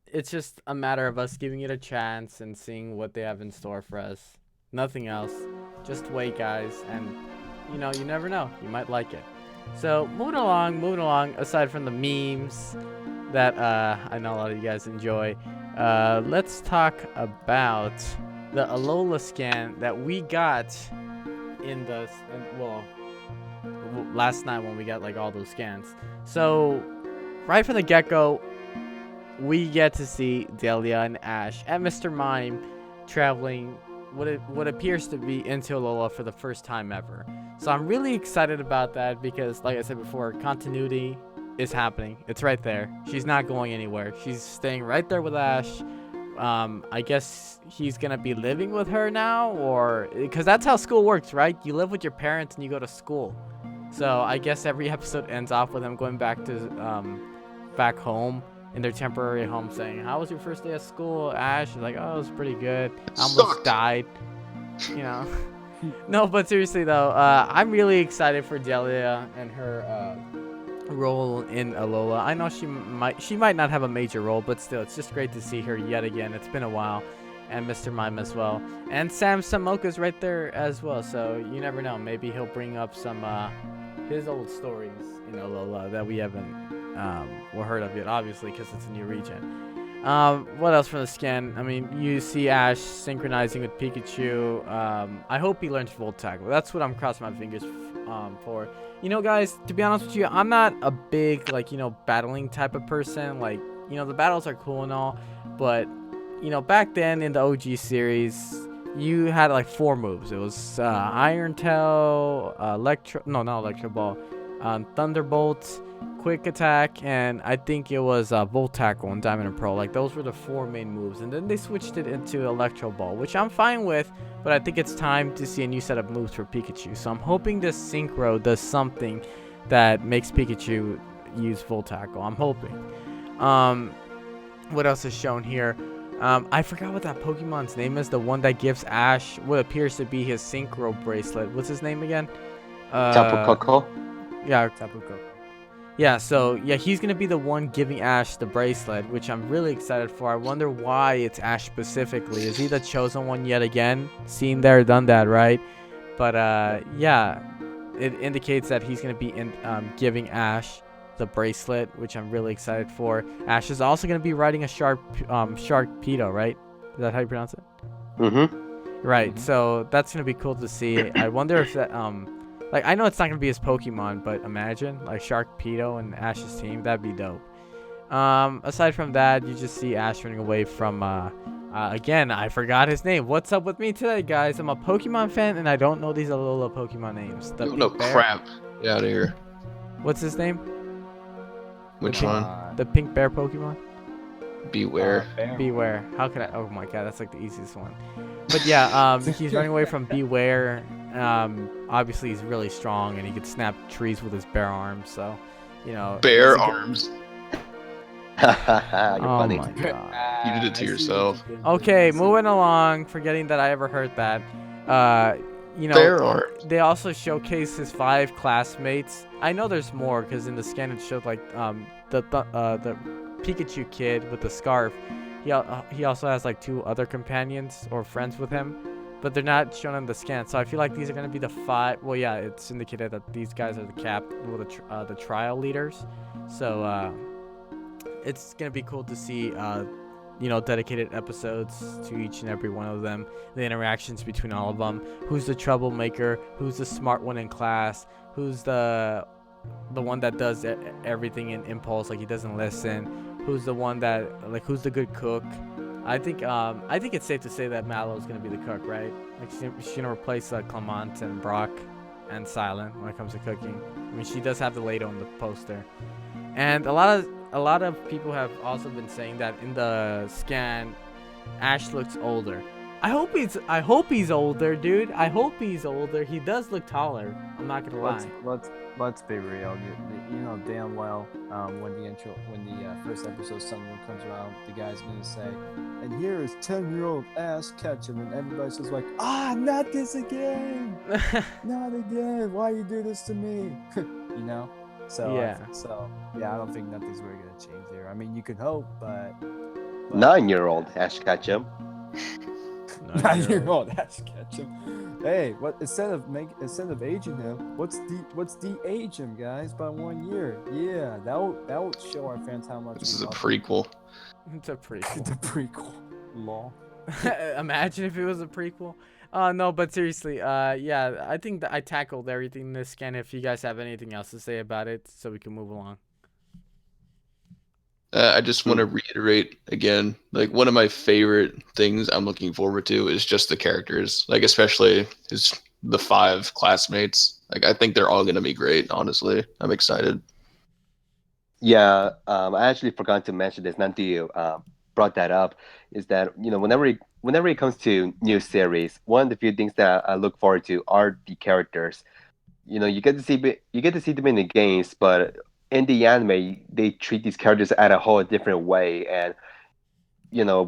it's just a matter of us giving it a chance and seeing what they have in store for us. Nothing else. Just wait, guys, and you never know. You might like it. So moving along. Aside from the memes that I know a lot of you guys enjoy, let's talk about the Alola scan that we got in the last night when we got like all those scans. So right from the get-go, we get to see Delia and Ash and Mr. Mime traveling what appears to be into Alola for the first time ever. So I'm really excited about that because, like I said before, continuity is happening. It's right there. She's not going anywhere. She's staying right there with Ash. I guess he's gonna be living with her now, or because that's how school works, right? You live with your parents and you go to school. So I guess every episode ends off with him going back to back home in their temporary home, saying, "How was your first day of school, Ash?" She's like, "Oh, it was pretty good. I almost Sucked. died." No, but seriously though, I'm really excited for Delia and her role in Alola. I know she might not have a major role, but still, it's just great to see her yet again. It's been a while. And Mr. Mime as well. And Sam Samoka's right there as well, so you never know. Maybe he'll bring up some his old stories in Alola that we haven't heard of yet, obviously, because it's a new region. What else from the scan? I mean, you see Ash synchronizing with Pikachu. I hope he learns Volt Tackle. That's what I'm crossing my fingers for. Guys, to be honest with you, I'm not a big, battling type of person. Like, the battles are cool and all, but, back then in the OG series, you had, like, 4 moves. It was Iron Tail, not Electro Ball, Thunderbolt, Quick Attack, and I think it was Volt Tackle and Diamond and Pearl. Like, those were the 4 main moves, and then they switched it into Electro Ball, which I'm fine with, but I think it's time to see a new set of moves for Pikachu. So I'm hoping this Synchro does something that makes Pikachu use Volt Tackle. I'm hoping. What else is shown here? I forgot what that Pokemon's name is. The one that gives Ash what appears to be his Synchro bracelet. What's his name again? Tapu Koko. Yeah, Tapu Koko. Yeah, so yeah, he's gonna be the one giving Ash the bracelet, which I'm really excited for. I wonder why it's Ash specifically. Is he the chosen one yet again? Seen there, done that, right? But yeah, it indicates that he's gonna be giving Ash the bracelet, which I'm really excited for. Ash is also gonna be riding a Sharpedo, right? Is that how you pronounce it? Mm-hmm. Right. So that's gonna be cool to see. I wonder if that like, I know it's not going to be his Pokemon, but imagine, like, Sharpedo and Ash's team. That'd be dope. Aside from that, you just see Ash running away from, again, I forgot his name. What's up with me today, guys? I'm a Pokemon fan, and I don't know these Alola Pokemon names. The You don't know Pink Bear. crap. Get out of here. What's his name? Which pink- one? The Pink Bear Pokemon? Beware. Beware. How could I? Oh my god, that's like the easiest one. But yeah, he's running away from Beware. Obviously he's really strong and he could snap trees with his bare arms. So, Bare he's a good- arms. You're Oh funny. my god. You did it to yourself. Okay, moving along. Forgetting that I ever heard that. Bare arms. They also showcase his 5 classmates. I know there's more because in the scan it showed like the Pikachu kid with the scarf. He also has like 2 other companions or friends with him, but they're not shown in the scan. So I feel like these are gonna be the 5. Well, yeah, it's indicated that these guys are the trial leaders. So it's gonna be cool to see dedicated episodes to each and every one of them, the interactions between all of them, who's the troublemaker, who's the smart one in class, who's the one that does everything in impulse, like he doesn't listen, who's the one that who's the good cook. I think it's safe to say that Mallow's gonna be the cook, right? Like she's gonna replace Clement and Brock and Silent when it comes to cooking. I mean, she does have the Lado in the poster, and a lot of people have also been saying that in the scan, Ash looks older. I hope he's older, dude. I hope he's older. He does look taller. I'm not gonna let's lie. let's be real. You know damn well when the first episode Sunday comes around, the guy's gonna say, "And here is 10-year-old Ash Ketchum," and everybody's just like, "Ah, not this again, not again. Why you do this to me?" you know. So Yeah. yeah, I don't think nothing's really gonna change there. I mean, you could hope, but 9-year-old Ash Ketchum. 9-year-old Ash Ketchum. Hey, what instead of aging him, what's de-age him, guys, by 1 year? Yeah, that would show our fans how much This we is a love prequel. It's a prequel. the prequel. Lol. Imagine if it was a prequel. No, but seriously, yeah, I think that I tackled everything in this scan. If you guys have anything else to say about it, so we can move along. I just want to reiterate again, like one of my favorite things I'm looking forward to is just the characters, like especially the 5 classmates. Like I think they're all gonna be great. Honestly, I'm excited. Yeah, I actually forgot to mention this. None you brought that up. Is that whenever it comes to new series, one of the few things that I look forward to are the characters. You get to see them in the games, but in the anime, they treat these characters at a whole different way, and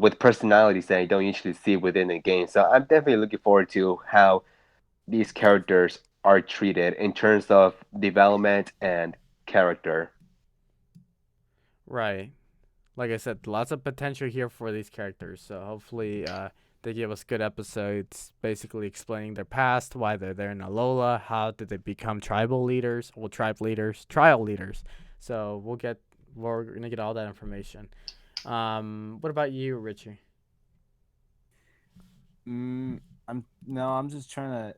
with personalities that you don't usually see within the game. So I'm definitely looking forward to how these characters are treated in terms of development and character. Right. Like I said, lots of potential here for these characters. So hopefully, they give us good episodes, basically explaining their past, why they're there in Alola, how did they become tribal leaders, well, tribe leaders, trial leaders. So we're gonna get all that information. What about you, Richie? I'm no, I'm just trying to,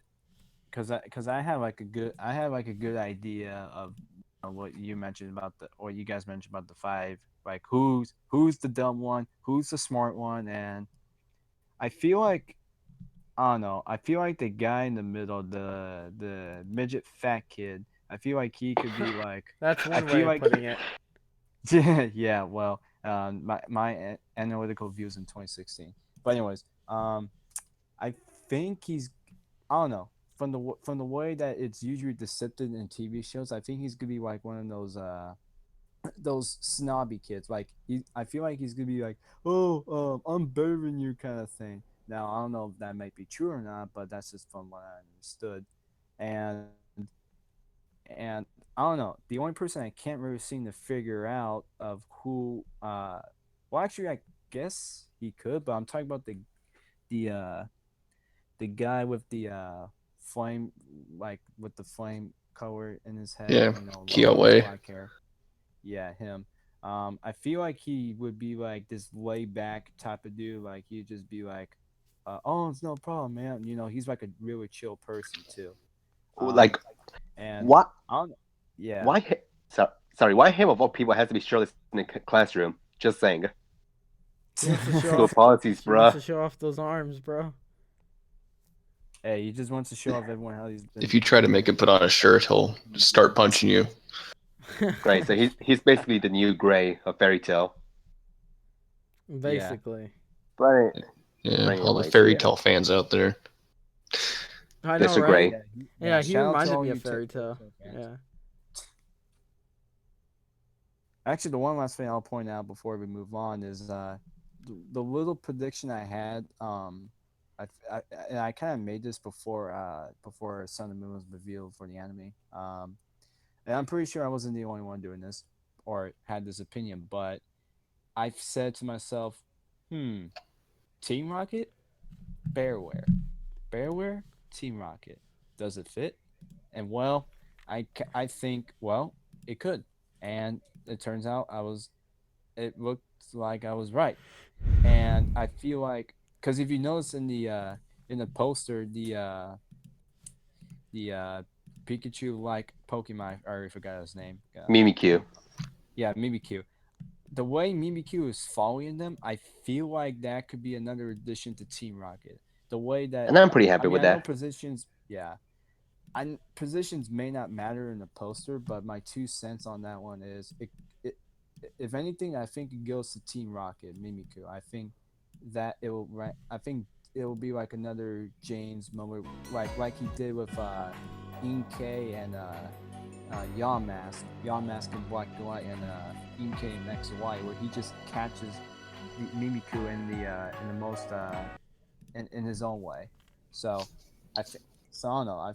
cause I have like a good idea of what you mentioned about what you guys mentioned about the 5, like who's the dumb one, who's the smart one, and I feel like I don't know. I feel like the guy in the middle, the midget fat kid. I feel like he could be like. That's I one way feel of like. putting it. Yeah. Well, my analytical views in 2016. But anyways, I think he's. I don't know. From the way that it's usually depicted in TV shows, I think he's gonna be like one of those snobby kids. Like I feel like he's gonna be like, oh, I'm better than you, kind of thing. Now I don't know if that might be true or not, but that's just from what I understood. And and I don't know. The only person I can't really seem to figure out of who, well, actually, I guess he could, but I'm talking about the uh the guy with the flame, like with the flame color in his head, Yeah, long Kyowe. black hair. Yeah, him. I feel like he would be like this laid back type of dude. Like he'd just be like, "Oh, it's no problem, man." He's like a really chill person too. Like, Um, and what? I don't. Yeah, Why? Sorry, why him of all people has to be shirtless in the classroom? Just saying. He wants to show School off. policies, He wants bruh. to show off those arms, bro. hey, he just wants to show off everyone how he's been. If you try to make him put on a shirt, he'll start punching you. Right. So he's basically the new Gray of Fairy Tale. Yeah, Basically. But Yeah, all the anyways, fairy yeah. tale fans out there. I know, Mr. right? Gray. yeah, Yeah, he shout out to reminded all me you of Fairy Tale. fans. Yeah. Actually, the one last thing I'll point out before we move on is the little prediction I had. And I kind of made this before Sun and Moon was revealed for the anime. And I'm pretty sure I wasn't the only one doing this or had this opinion, but I said to myself, Team Rocket, Bearware, Bearware, Team Rocket. Does it fit? And well, I think it could, and it turns out it looked like I was right, and I feel like because if you notice in the poster the Pikachu like Pokemon, I already forgot his name. Mimikyu. Yeah, Mimikyu. The way Mimikyu is following them, I feel like that could be another addition to Team Rocket. The way that And I'm pretty I happy mean, with I know that. positions, yeah, positions may not matter in the poster, but my 2 cents on that one is it if anything, I think it goes to Team Rocket, Mimikyu. I think that it will. I think it'll be like another James moment, like he did with Inkay and Yamask in Black and White, and Inkay in XY, where he just catches Mimiku in the most in his own way. So I don't know. I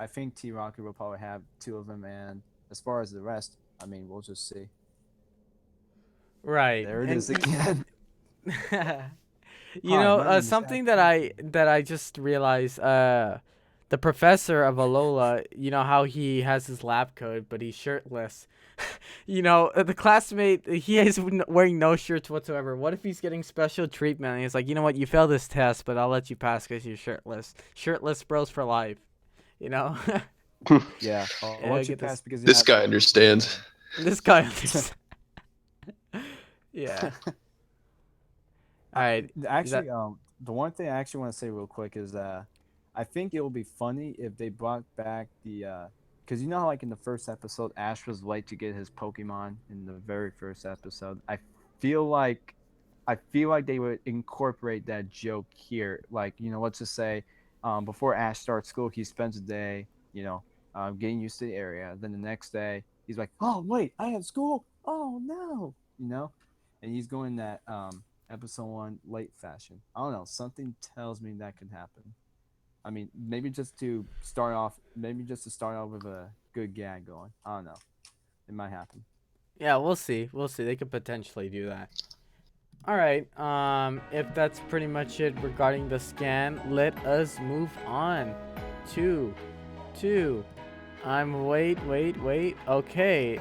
think T Rocket will probably have two of them, and as far as the rest, I mean, we'll just see. Right. There it And is again. you Hi, know, my name is something Ashton. that I just realized, the professor of Alola, you know how he has his lab coat, but he's shirtless. You know, the classmate, he is wearing no shirts whatsoever. What if he's getting special treatment? And he's like, you know what, you failed this test, but I'll let you pass because you're shirtless. Shirtless bros for life. You know? Yeah, I'll Yeah, let you get this. pass because you This have guy understands. This guy understands. Yeah. All right. Is that Actually, the one thing I actually want to say real quick is I think it would be funny if they brought back the because you know how like in the first episode Ash was late to get his Pokemon in the very first episode. Feel like I feel like they would incorporate that joke here. Like, you know, let's just say before Ash starts school, he spends a day, you know, getting used to the area. Then the next day, he's like, "Oh wait, I have school. Oh no," you know, and he's going that episode 1 late fashion. I don't know. Something tells me that could happen. I mean, maybe just to start off with a good gag going. I don't know. It might happen. Yeah, we'll see. We'll see. They could potentially do that. All right. If that's pretty much it regarding the scan, let us move on to wait. Okay.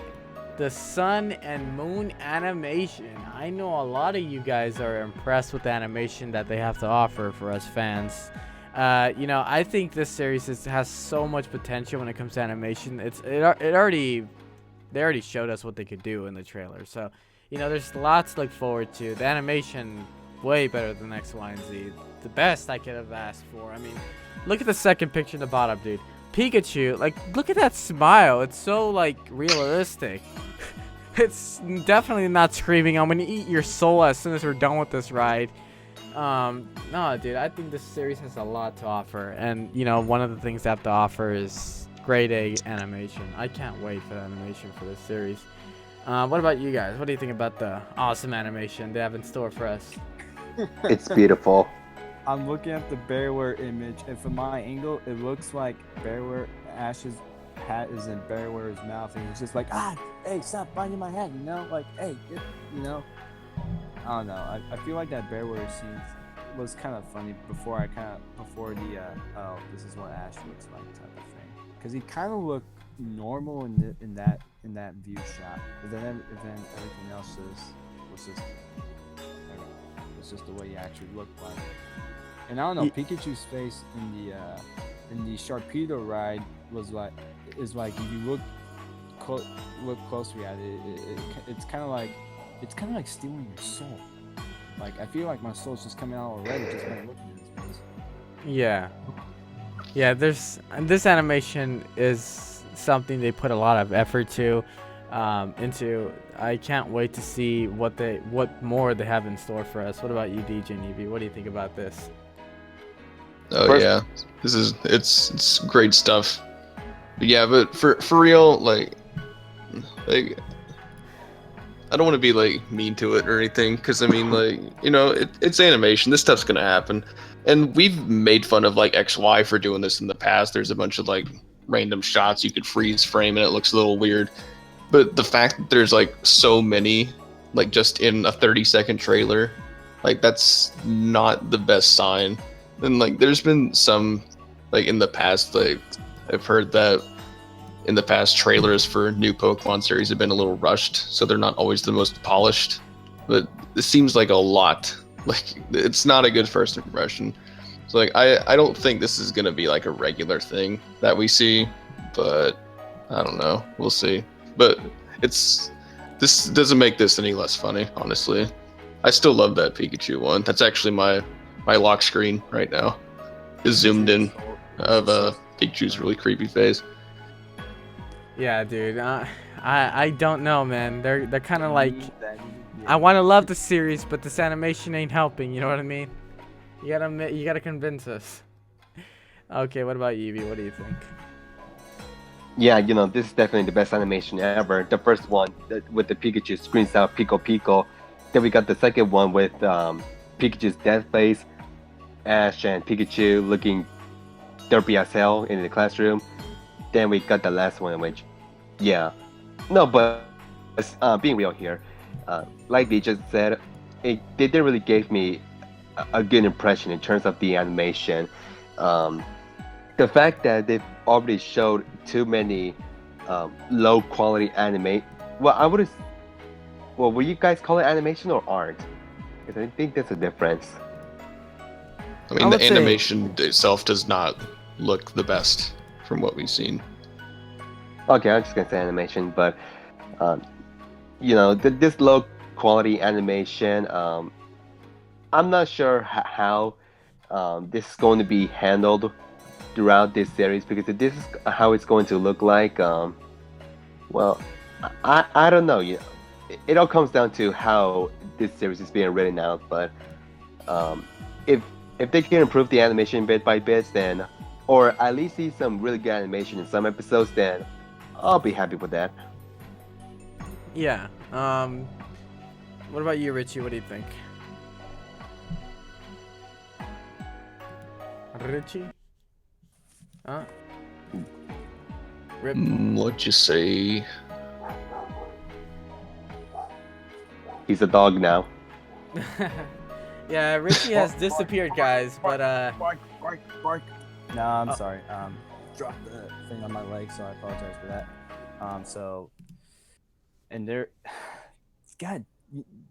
The sun and moon animation. I know a lot of you guys are impressed with the animation that they have to offer for us fans. You know, I think this series has so much potential when it comes to animation. They already showed us what they could do in the trailer. So, you know, there's lots to look forward to. The animation, way better than X, Y, and Z. The best I could have asked for. I mean, look at the second picture in the bottom, dude. Pikachu, like, look at that smile. It's so, like, realistic. It's definitely not screaming, I'm gonna eat your soul as soon as we're done with this ride. No, dude, I think this series has a lot to offer. And, you know, one of the things they have to offer is grade A animation. I can't wait for the animation for this series. What about you guys? What do you think about the awesome animation they have in store for us? It's beautiful. I'm looking at the Bearware image, and from my angle, it looks like Ash's hat is in Bearware's mouth, and he's just like, hey, stop biting my hat, you know? Like, hey, you know? I don't know. I feel like that Bearware scene was kind of funny before the oh, this is what Ash looks like type of thing. Because he kind of looked normal in that view shot, but then everything else was just the way he actually looked like. And I don't know, Pikachu's face in the Sharpedo ride is like if you look closely at it, it's kind of like stealing your soul. Like, I feel like my soul's just coming out already just by looking at his face. Yeah, this animation is something they put a lot of effort into. I can't wait to see what more they have in store for us. What about you, DJ and Evie? What do you think about this? Oh yeah, it's great stuff. But yeah, but for real, like I don't want to be like mean to it or anything, because I mean, like, you know, it's animation. This stuff's gonna happen, and we've made fun of like XY for doing this in the past. There's a bunch of like random shots you could freeze frame, and it looks a little weird. But the fact that there's like so many, like just in a 30-second trailer, like that's not the best sign. And like there's been some, like in the past, like I've heard that in the past trailers for new Pokemon series have been a little rushed, so they're not always the most polished. But it seems like a lot. Like it's not a good first impression. So like I don't think this is gonna be like a regular thing that we see, but I don't know. We'll see. But this doesn't make this any less funny, honestly. I still love that Pikachu one. That's actually my lock screen right now. Is zoomed in of Pikachu's really creepy face. Yeah, dude. I don't know, man. They're kind of like, I want to love the series, but this animation ain't helping. You know what I mean? You gotta convince us. Okay, what about you, Evie? What do you think? Yeah, this is definitely the best animation ever. The first one with the Pikachu screams out Pico Pico. Then we got the second one with Pikachu's death face, Ash and Pikachu looking derpy as hell in the classroom. Then we got the last one, which, yeah, no, but being real here, like they just said, they didn't really give me a good impression in terms of the animation. Um, the fact that they've already showed too many low quality anime. Well, I would. Well, will you guys call it animation or art? Because I think there's a difference. I I mean, would the say- animation itself does not look the best from what we've seen. Okay, I'm just gonna say animation, but um, this low quality animation. I'm not sure how this is going to be handled throughout this series because if this is how it's going to look like. Well, I don't know. It all comes down to how this series is being written out. But um, if if they can improve the animation bit by bit, then or at least see some really good animation in some episodes, then I'll be happy with that. Yeah. What about you, Richie? What do you think? Richie? Huh? Rip. What'd you say? He's a dog now. Yeah, Richie has disappeared, guys. But Bark, bark, bark. No, I'm Oh. sorry. Dropped the thing on my leg, so I apologize for that. And there, God,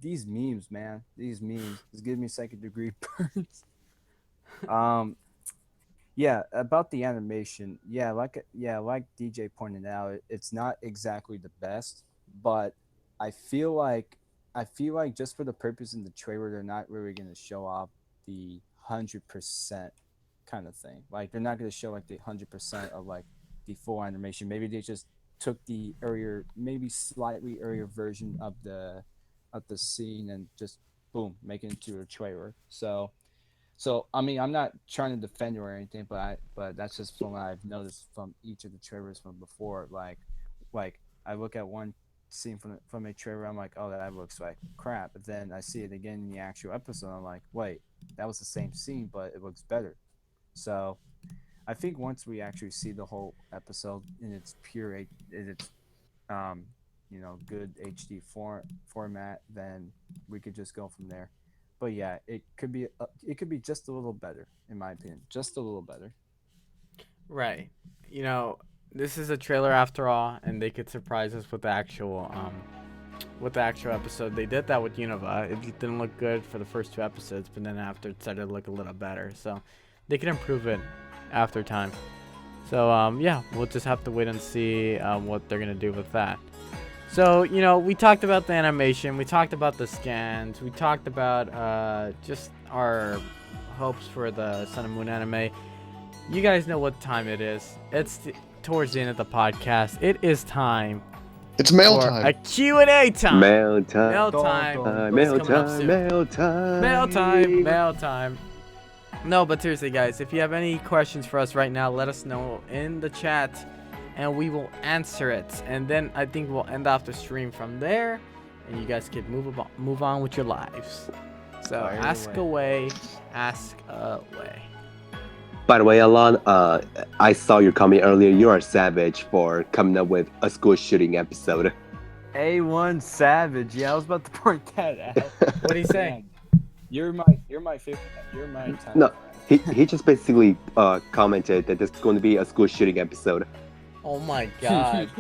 these memes, man, these memes is giving me second degree burns. Yeah, about the animation. Like DJ pointed out, it's not exactly the best, but I feel like just for the purpose in the trailer, they're not really going to show off the 100% kind of thing. Like they're not going to show like the 100% of like the full animation. Maybe they just took the earlier, maybe slightly earlier version of the scene and just boom, make it into a trailer. So I mean, I'm not trying to defend you or anything, but that's just from what I've noticed from each of the trailers from before. Like I look at one scene from a trailer, I'm like, oh, that looks like crap. But then I see it again in the actual episode, I'm like, wait, that was the same scene, but it looks better. So I think once we actually see the whole episode in its um, good HD format, then we could just go from there. But yeah, it could be just a little better, in my opinion, just a little better. right. This is a trailer after all, and they could surprise us with the actual episode. They did that with Unova. It didn't look good for the first two episodes, but then after it started to look a little better. So they can improve it after time. So yeah, we'll just have to wait and see what they're gonna do with that. So we talked about the animation, we talked about the scans, we talked about just our hopes for the Sun and Moon anime. You guys know what time it is. It's towards the end of the podcast. It is time It's mail for time. a Q&A time. Mail time. Mail time. Mail It's coming up time. soon. Mail time. Mail time. Mail time. No, but seriously, guys, if you have any questions for us right now, let us know in the chat, and we will answer it. And then I think we'll end off the stream from there, and you guys can move on with your lives. So Fire ask away. Ask away. By the way, Alon, I saw your comment earlier. You are savage for coming up with a school shooting episode. A1 Savage. Yeah, I was about to point that out. What do you say? Man, you're my favorite. You're my type No, of friend. he just basically commented that there's going to be a school shooting episode. Oh my god.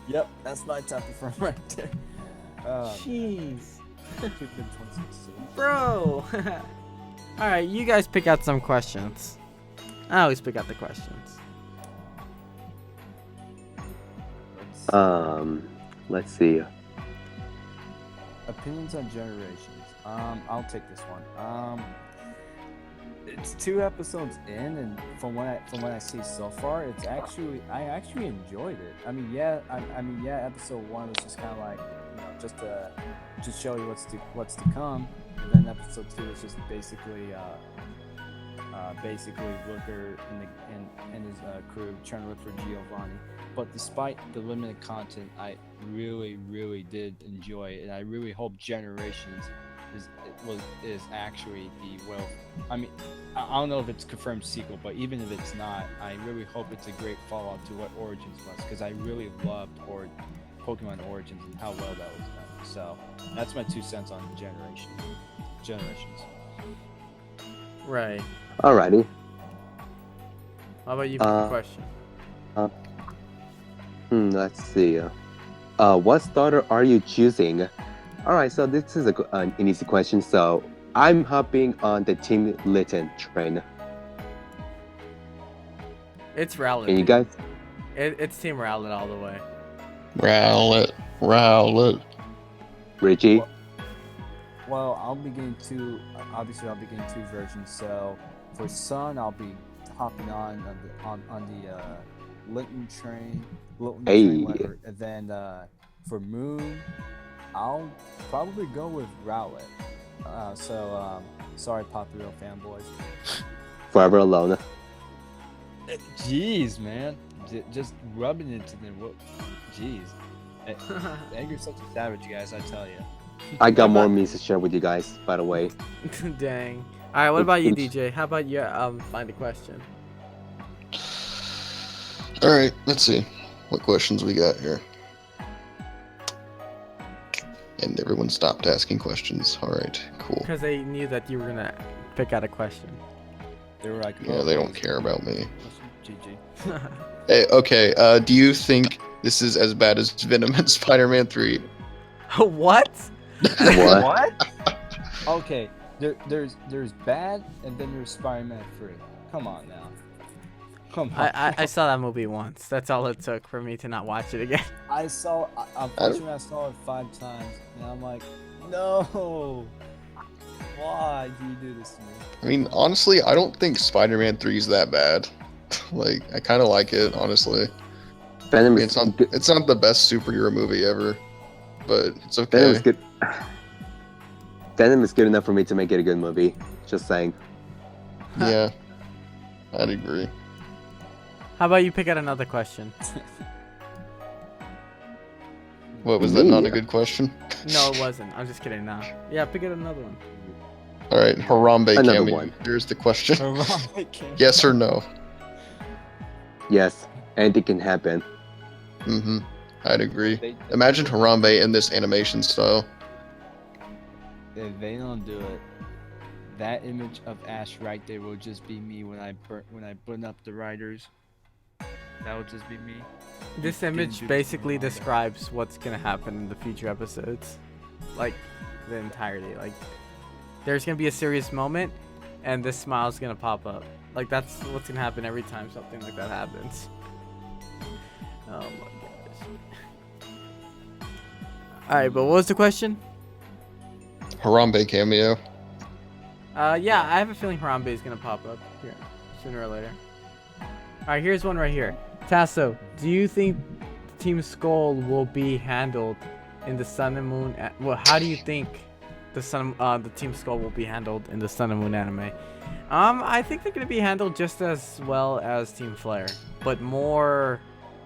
Yep, that's my type of friend right there. Jeez. Keep it 2016. Bro. Alright, you guys pick out some questions. I always pick out the questions. Let's see. Opinions on generations. I'll take this one. It's 2 episodes in, and from what I see so far, I actually enjoyed it. I mean, yeah, episode 1 was just kind of like, just to show you what's to come. And then episode 2 is just basically Looker and his crew trying to look for Giovanni. But despite the limited content, I really did enjoy it, and I really hope Generations is actually the well. I mean, I don't know if it's confirmed sequel, but even if it's not, I really hope it's a great follow-up to what Origins was, because I really loved Pokemon Origins and how well that was done. So that's my 2 cents on Generations. Right. Alrighty. How about you? Question. Let's see. What starter are you choosing? Alright, so this is an easy question. So I'm hopping on the Team Litten train. It's Rowlet. And you dude. guys? It's Team Rowlet all the way. Rowlet. Richie? Well, I'll be getting 2 versions. So for Sun, I'll be hopping on the Litten train, whatever. And then for Moon, I'll probably go with Rowlet. Sorry, Popular fanboys. Forever Alone. Jeez, man, just rubbing it to them. Jeez, Edgar's such a savage, guys. I tell you. I got more memes to share with you guys, by the way. Dang. All right, what about you, DJ? How about you find a question? All right, let's see what questions we got here. And everyone stopped asking questions. All right, cool. Because they knew that you were gonna pick out a question. They were like, Yeah, they don't care about me. GG. Hey, okay, do you think this is as bad as Venom and Spider-Man 3? What? What? Okay, there's bad, and then there's Spider-Man 3. Come on now. Come on. I saw that movie once. That's all it took for me to not watch it again. Unfortunately, I saw it 5 times, and I'm like, no. Why do you do this to me? I mean, honestly, I don't think Spider-Man 3 is that bad. Like, I kind of like it, honestly. Venom I is mean, it's not the best superhero movie ever, but it's okay. Venom is good. Venom is good enough for me to make it a good movie. Just saying. Yeah, I'd agree. How about you pick out another question? What, was that not a good question? No, it wasn't. I'm just kidding. Nah. Yeah, pick out another one. All right, Harambe Another cameo. one. Here's the question. Yes or no? Yes, anything can happen. Mm-hmm. I'd agree. Imagine Harambe in this animation style. If they don't do it, that image of Ash right there will just be me when I burn up the writers. That would just be me. This image basically describes what's gonna happen in the future episodes, like the entirety. Like, there's gonna be a serious moment, and this smile's gonna pop up. Like, that's what's gonna happen every time something like that happens. Oh my gosh. All right, but what was the question? Harambe cameo. Yeah, I have a feeling Harambe is gonna pop up here sooner or later. All right, here's one right here. Tasso, do you think Team Skull will be handled in the Sun and Moon? Well, how do you think the Team Skull will be handled in the Sun and Moon anime? I think they're gonna be handled just as well as Team Flare, but more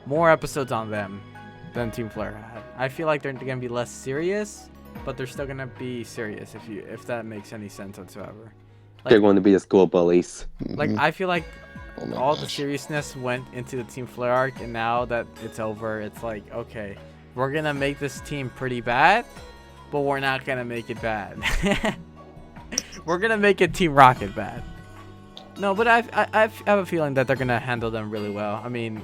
episodes on them than Team Flare had. I feel like they're gonna be less serious, but they're still gonna be serious if that makes any sense whatsoever. Like, They're going to be the school bullies. like I feel like Oh my all the gosh. seriousness went into the Team Flare arc, and now that it's over, it's like, okay, we're gonna make this team pretty bad, but we're not gonna make it bad. We're gonna make it Team Rocket bad. No, but I have a feeling that they're gonna handle them really well. I mean,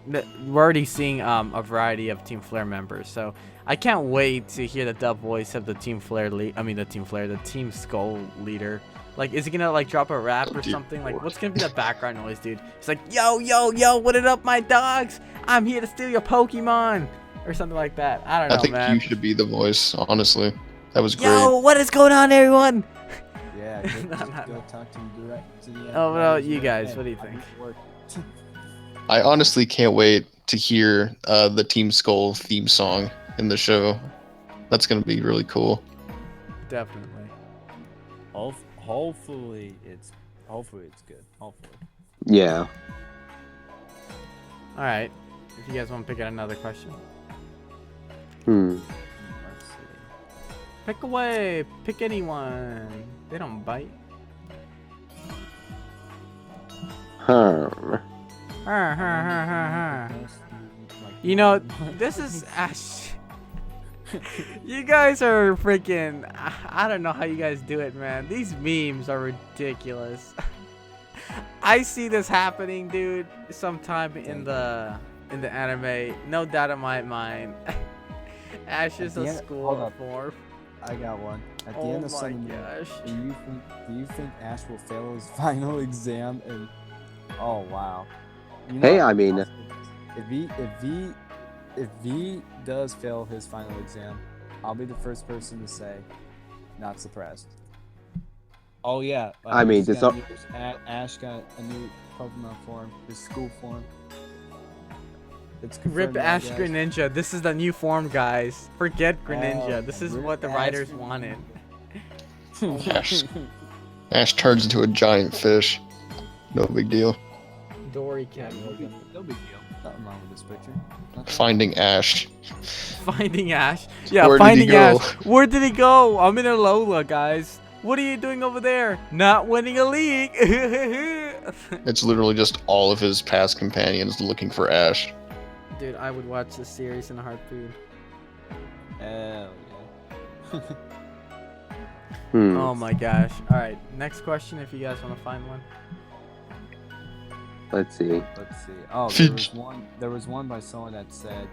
we're already seeing a variety of Team Flare members, so I can't wait to hear the dub voice of the Team Flare the Team Skull leader. Like, is he gonna like drop a rap or dear something? Like, Lord. what's gonna be the background noise, dude? It's like, yo, what it up, my dogs? I'm here to steal your Pokemon, or something like that. I don't know, I think man. you should be the voice, honestly. That was great. Yo, what is going on, everyone? Yeah, No, just no, go no. talk to him direct to the Oh, well, writers you and guys, hey, what do you I think? need to work. I honestly can't wait to hear the Team Skull theme song in the show. That's gonna be really cool. Definitely. Hopefully it's good. Hopefully. Yeah. All right. If you guys want to pick out another question, Hmm. Let's see. pick away. Pick anyone. They don't bite. Huh. You know, this is Ash. You guys are freaking. I don't know how you guys do it, man. These memes are ridiculous. I see this happening, dude, sometime in the anime. No doubt in my mind. Ash is At the a end- school hold up. form. I got one. At the Oh end of my Sun and Moon, gosh. do you think Ash will fail his final exam? And oh wow. You Hey, what? I mean- I'll say this. If V does fail his final exam, I'll be the first person to say, not surprised. Oh yeah. I mean, he's this got al- Ash got a new Pokemon form, his school form. It's Rip confirmed now, Ash guys. Greninja. This is the new form, guys. Forget Greninja. This is rip what the Ash writers Greninja. wanted. Ash. Ash turns into a giant fish. No big deal. Dory Yeah, can. no big deal. Nothing wrong with this picture. Nothing. Finding Ash. Finding Ash. Yeah, Where did he finding go? Ash. Where did he go? I'm in Alola, guys. What are you doing over there? Not winning a league. It's literally just all of his past companions looking for Ash. Dude, I would watch this series in a heartbeat. Hell yeah. Hmm. Oh my gosh. All right, next question if you guys want to find one. Let's see. Let's see. Oh, Fidge. there was one by someone that said,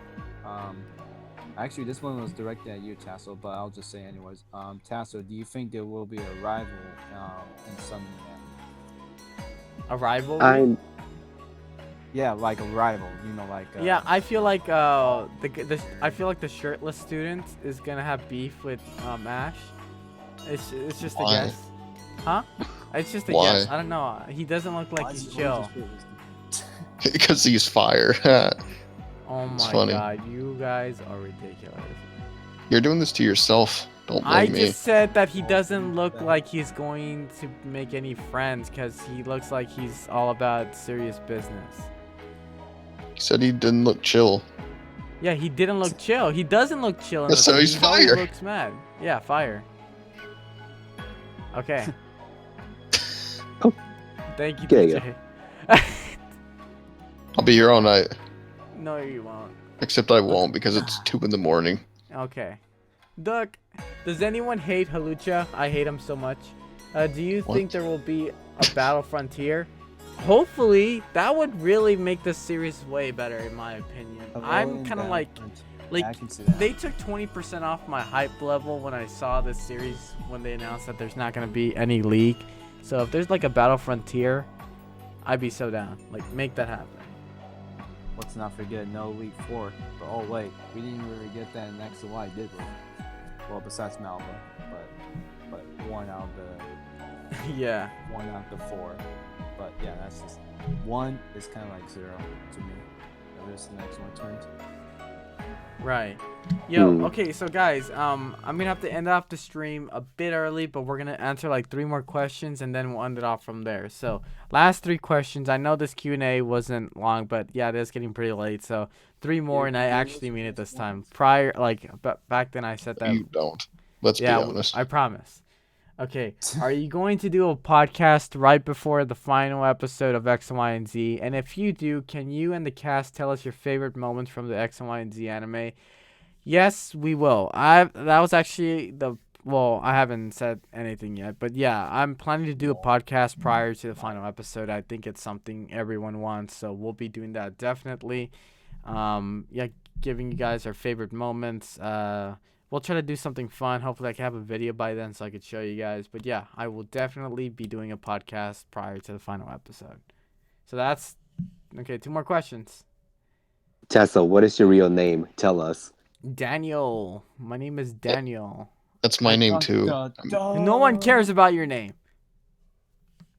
actually this one was directed at you, Tasso, but I'll just say anyways. Tasso, do you think there will be a rival in Sun and Moon? A rivalry? I'm. Yeah, like a rival, like Yeah, I feel like I feel like the shirtless student is gonna have beef with Ash. It's just a Why? guess. Huh? It's just a Why? guess. I don't know. He doesn't look like he's chill. Because he's fire. Oh It's my funny. god, you guys are ridiculous. You're doing this to yourself. Don't I blame me. just said that he doesn't look like he's going to make any friends because he looks like he's all about serious business. He said he didn't look chill. Yeah, he didn't look chill. He doesn't look chill in Yeah, the so scene. he's He always fire. looks mad. Yeah, fire. Okay. Oh. Thank you, Okay, DJ. I'll be here all night. No, you won't. Except I won't because it's 2 in the morning. Okay. Duck, does anyone hate Halucha? I hate him so much. Do you What? think there will be a battle frontier? Hopefully, that would really make this series way better, in my opinion. I'm kind of like, I can see that. they took 20% off my hype level when I saw this series when they announced that there's not going to be any league. So if there's like a battle frontier, I'd be so down. Like, make that happen. Let's not forget no League 4. But oh wait, we didn't really get that in X and Y, did we? Well, besides Malva, but one out of the Yeah. 4. But yeah, that's just one is kind of like 0 to me. That is the next one turns. Right. Yo, Hmm. okay, so guys, I'm gonna have to end off the stream a bit early, but we're gonna answer like 3 more questions and then we'll end it off from there. So last 3 questions. I know this Q&A wasn't long, but yeah, it is getting pretty late. So 3 more, and I actually mean it this time. Prior, like back then, I said that. You don't. Let's Yeah, be honest. I promise. Okay, are you going to do a podcast right before the final episode of X, Y, and Z? And if you do, can you and the cast tell us your favorite moments from the X, Y, and Z anime? Yes, we will. That was actually I haven't said anything yet, but yeah, I'm planning to do a podcast prior to the final episode. I think it's something everyone wants, so we'll be doing that definitely. Yeah, giving you guys our favorite moments. We'll try to do something fun. Hopefully I can have a video by then so I could show you guys. But yeah, I will definitely be doing a podcast prior to the final episode. So that's okay. 2 more questions. Tessa, what is your real name? Tell us. Daniel. My name is Daniel. That's my name too. No one cares about your name.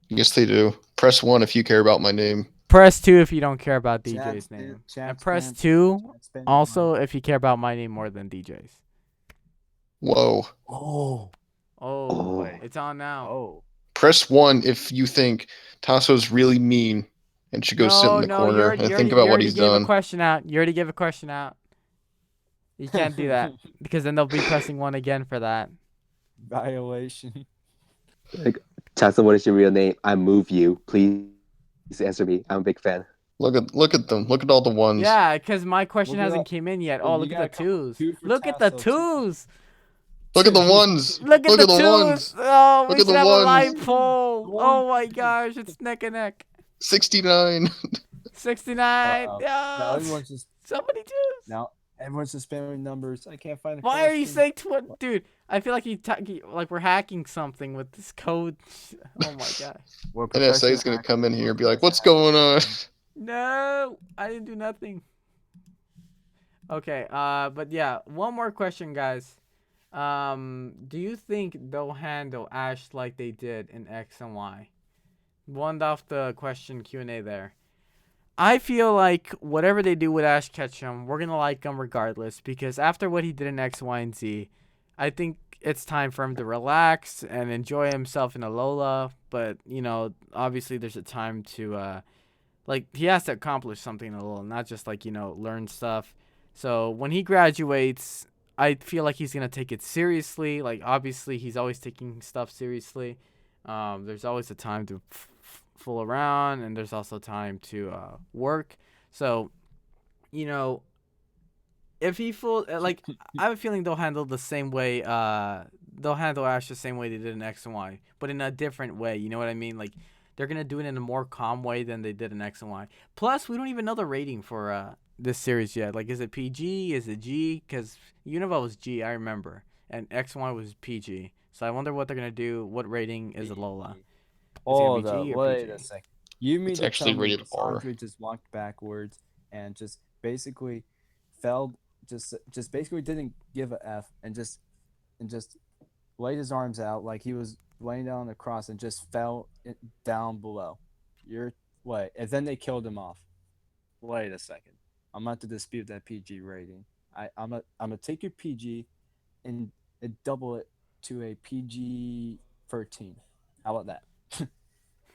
Yes, they do. Press 1 if you care about my name. Press 2 if you don't care about DJ's Chat's name. been- And chat's press been- 2 chat's been- also if you care about my name more than DJ's. Whoa. Oh. Oh, Oh. it's on now. Oh. Press 1 if you think Tasso's really mean and should go sit in the No, corner and think about you what already he's gave a done. question out. You already gave a question out. You can't do that because then they'll be pressing 1 again for that. Violation. Like, Tasso, what is your real name? I move you. Please answer me. I'm a big fan. Look at them. Look at all the ones. Yeah, because my question Look at hasn't that. came in yet. Well, Oh, you look at the gotta come up with 2s. 2 for Look at the Tasso, 2 2s. Look at the ones. Look at Look the at the 2s. ones. Oh, Look we at should the have a ones. live poll. One. Oh my gosh, it's neck and neck. 69. 69. Uh-oh. Yeah. Now everyone's just Somebody 2s. now everyone's just spamming numbers. I can't find a Why are you question. saying dude? I feel like like we're hacking something with this code. Oh my god. We're NSA is professional gonna come in here and be hackers. like, "What's going on?" No, I didn't do nothing. Okay, but yeah, one more question, guys. Do you think they'll handle Ash like they did in X and Y? One off the question Q&A there. I feel like whatever they do with Ash Ketchum, we're gonna like him regardless because after what he did in X, Y, and Z, I think it's time for him to relax and enjoy himself in Alola. But obviously there's a time to like he has to accomplish something in Alola, not just like learn stuff. So when he graduates, I feel like he's gonna take it seriously. Like obviously he's always taking stuff seriously. There's always a time to fool around, and there's also time to work. So, if he like, I have a feeling they'll handle the same way. They'll handle Ash the same way they did in X and Y, but in a different way. You know what I mean? Like they're gonna do it in a more calm way than they did in X and Y. Plus, we don't even know the rating for this series yet. Like, is it PG? Is it G? Because Unova was G, I remember, and X and Y was PG. So I wonder what they're gonna do. What rating is Alola? Hold Is it up, gonna be G or wait PG? a second. You mean It's to actually tell me rated R. Sandra just walked backwards and just basically fell, just basically didn't give a F and just laid his arms out like he was laying down on the cross and just fell down below. And then they killed him off. Wait a second. I'm about to dispute that PG rating. I'm gonna take your PG and double it to a PG 13. How about that?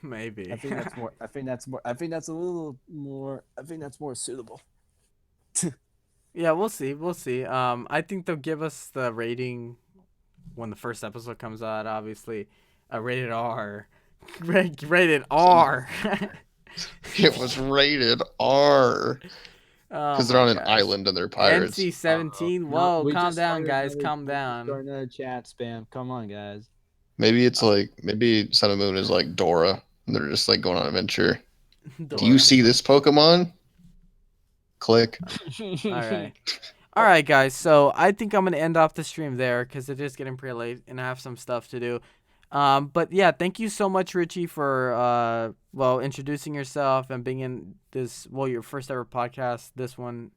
Maybe. I think that's more. I think that's a little more. I think that's more suitable. Yeah, we'll see. We'll see. I think they'll give us the rating when the first episode comes out. Obviously, rated R. Rated R. It was rated R because they're on an gosh. island and they're pirates. NC-17. No, Whoa, we calm just down, started guys. another- Calm we just down. started another chat spam. Come on, guys. Maybe it's like maybe Sun and Moon is like Dora and they're just like going on an adventure. Do you Dora. see this Pokemon? Click. All right. All right, guys. So I think I'm going to end off the stream there because it is getting pretty late and I have some stuff to do. But yeah, thank you so much, Richie, for introducing yourself and being in this your first ever podcast. This one,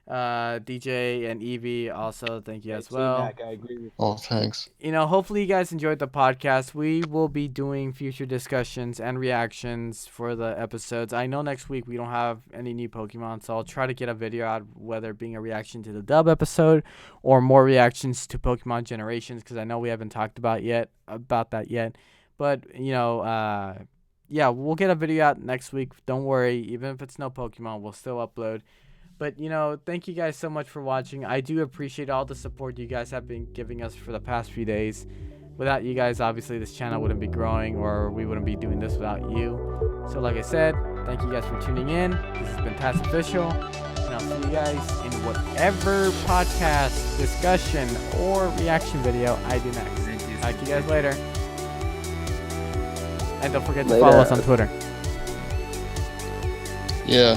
DJ and Evie also thank you as well. T-Mac, I agree with Oh, thanks. Hopefully you guys enjoyed the podcast. We will be doing future discussions and reactions for the episodes. I know next week we don't have any new Pokemon, so I'll try to get a video out, whether it being a reaction to the dub episode or more reactions to Pokemon Generations, because I know we haven't talked about that yet. But, yeah, we'll get a video out next week. Don't worry. Even if it's no Pokemon, we'll still upload. But, thank you guys so much for watching. I do appreciate all the support you guys have been giving us for the past few days. Without you guys, obviously, this channel wouldn't be growing, or we wouldn't be doing this without you. So, like I said, thank you guys for tuning in. This has been TASOfficial, and I'll see you guys in whatever podcast, discussion, or reaction video I do next. Talk to you guys later. And don't forget to follow us on Twitter. Yeah.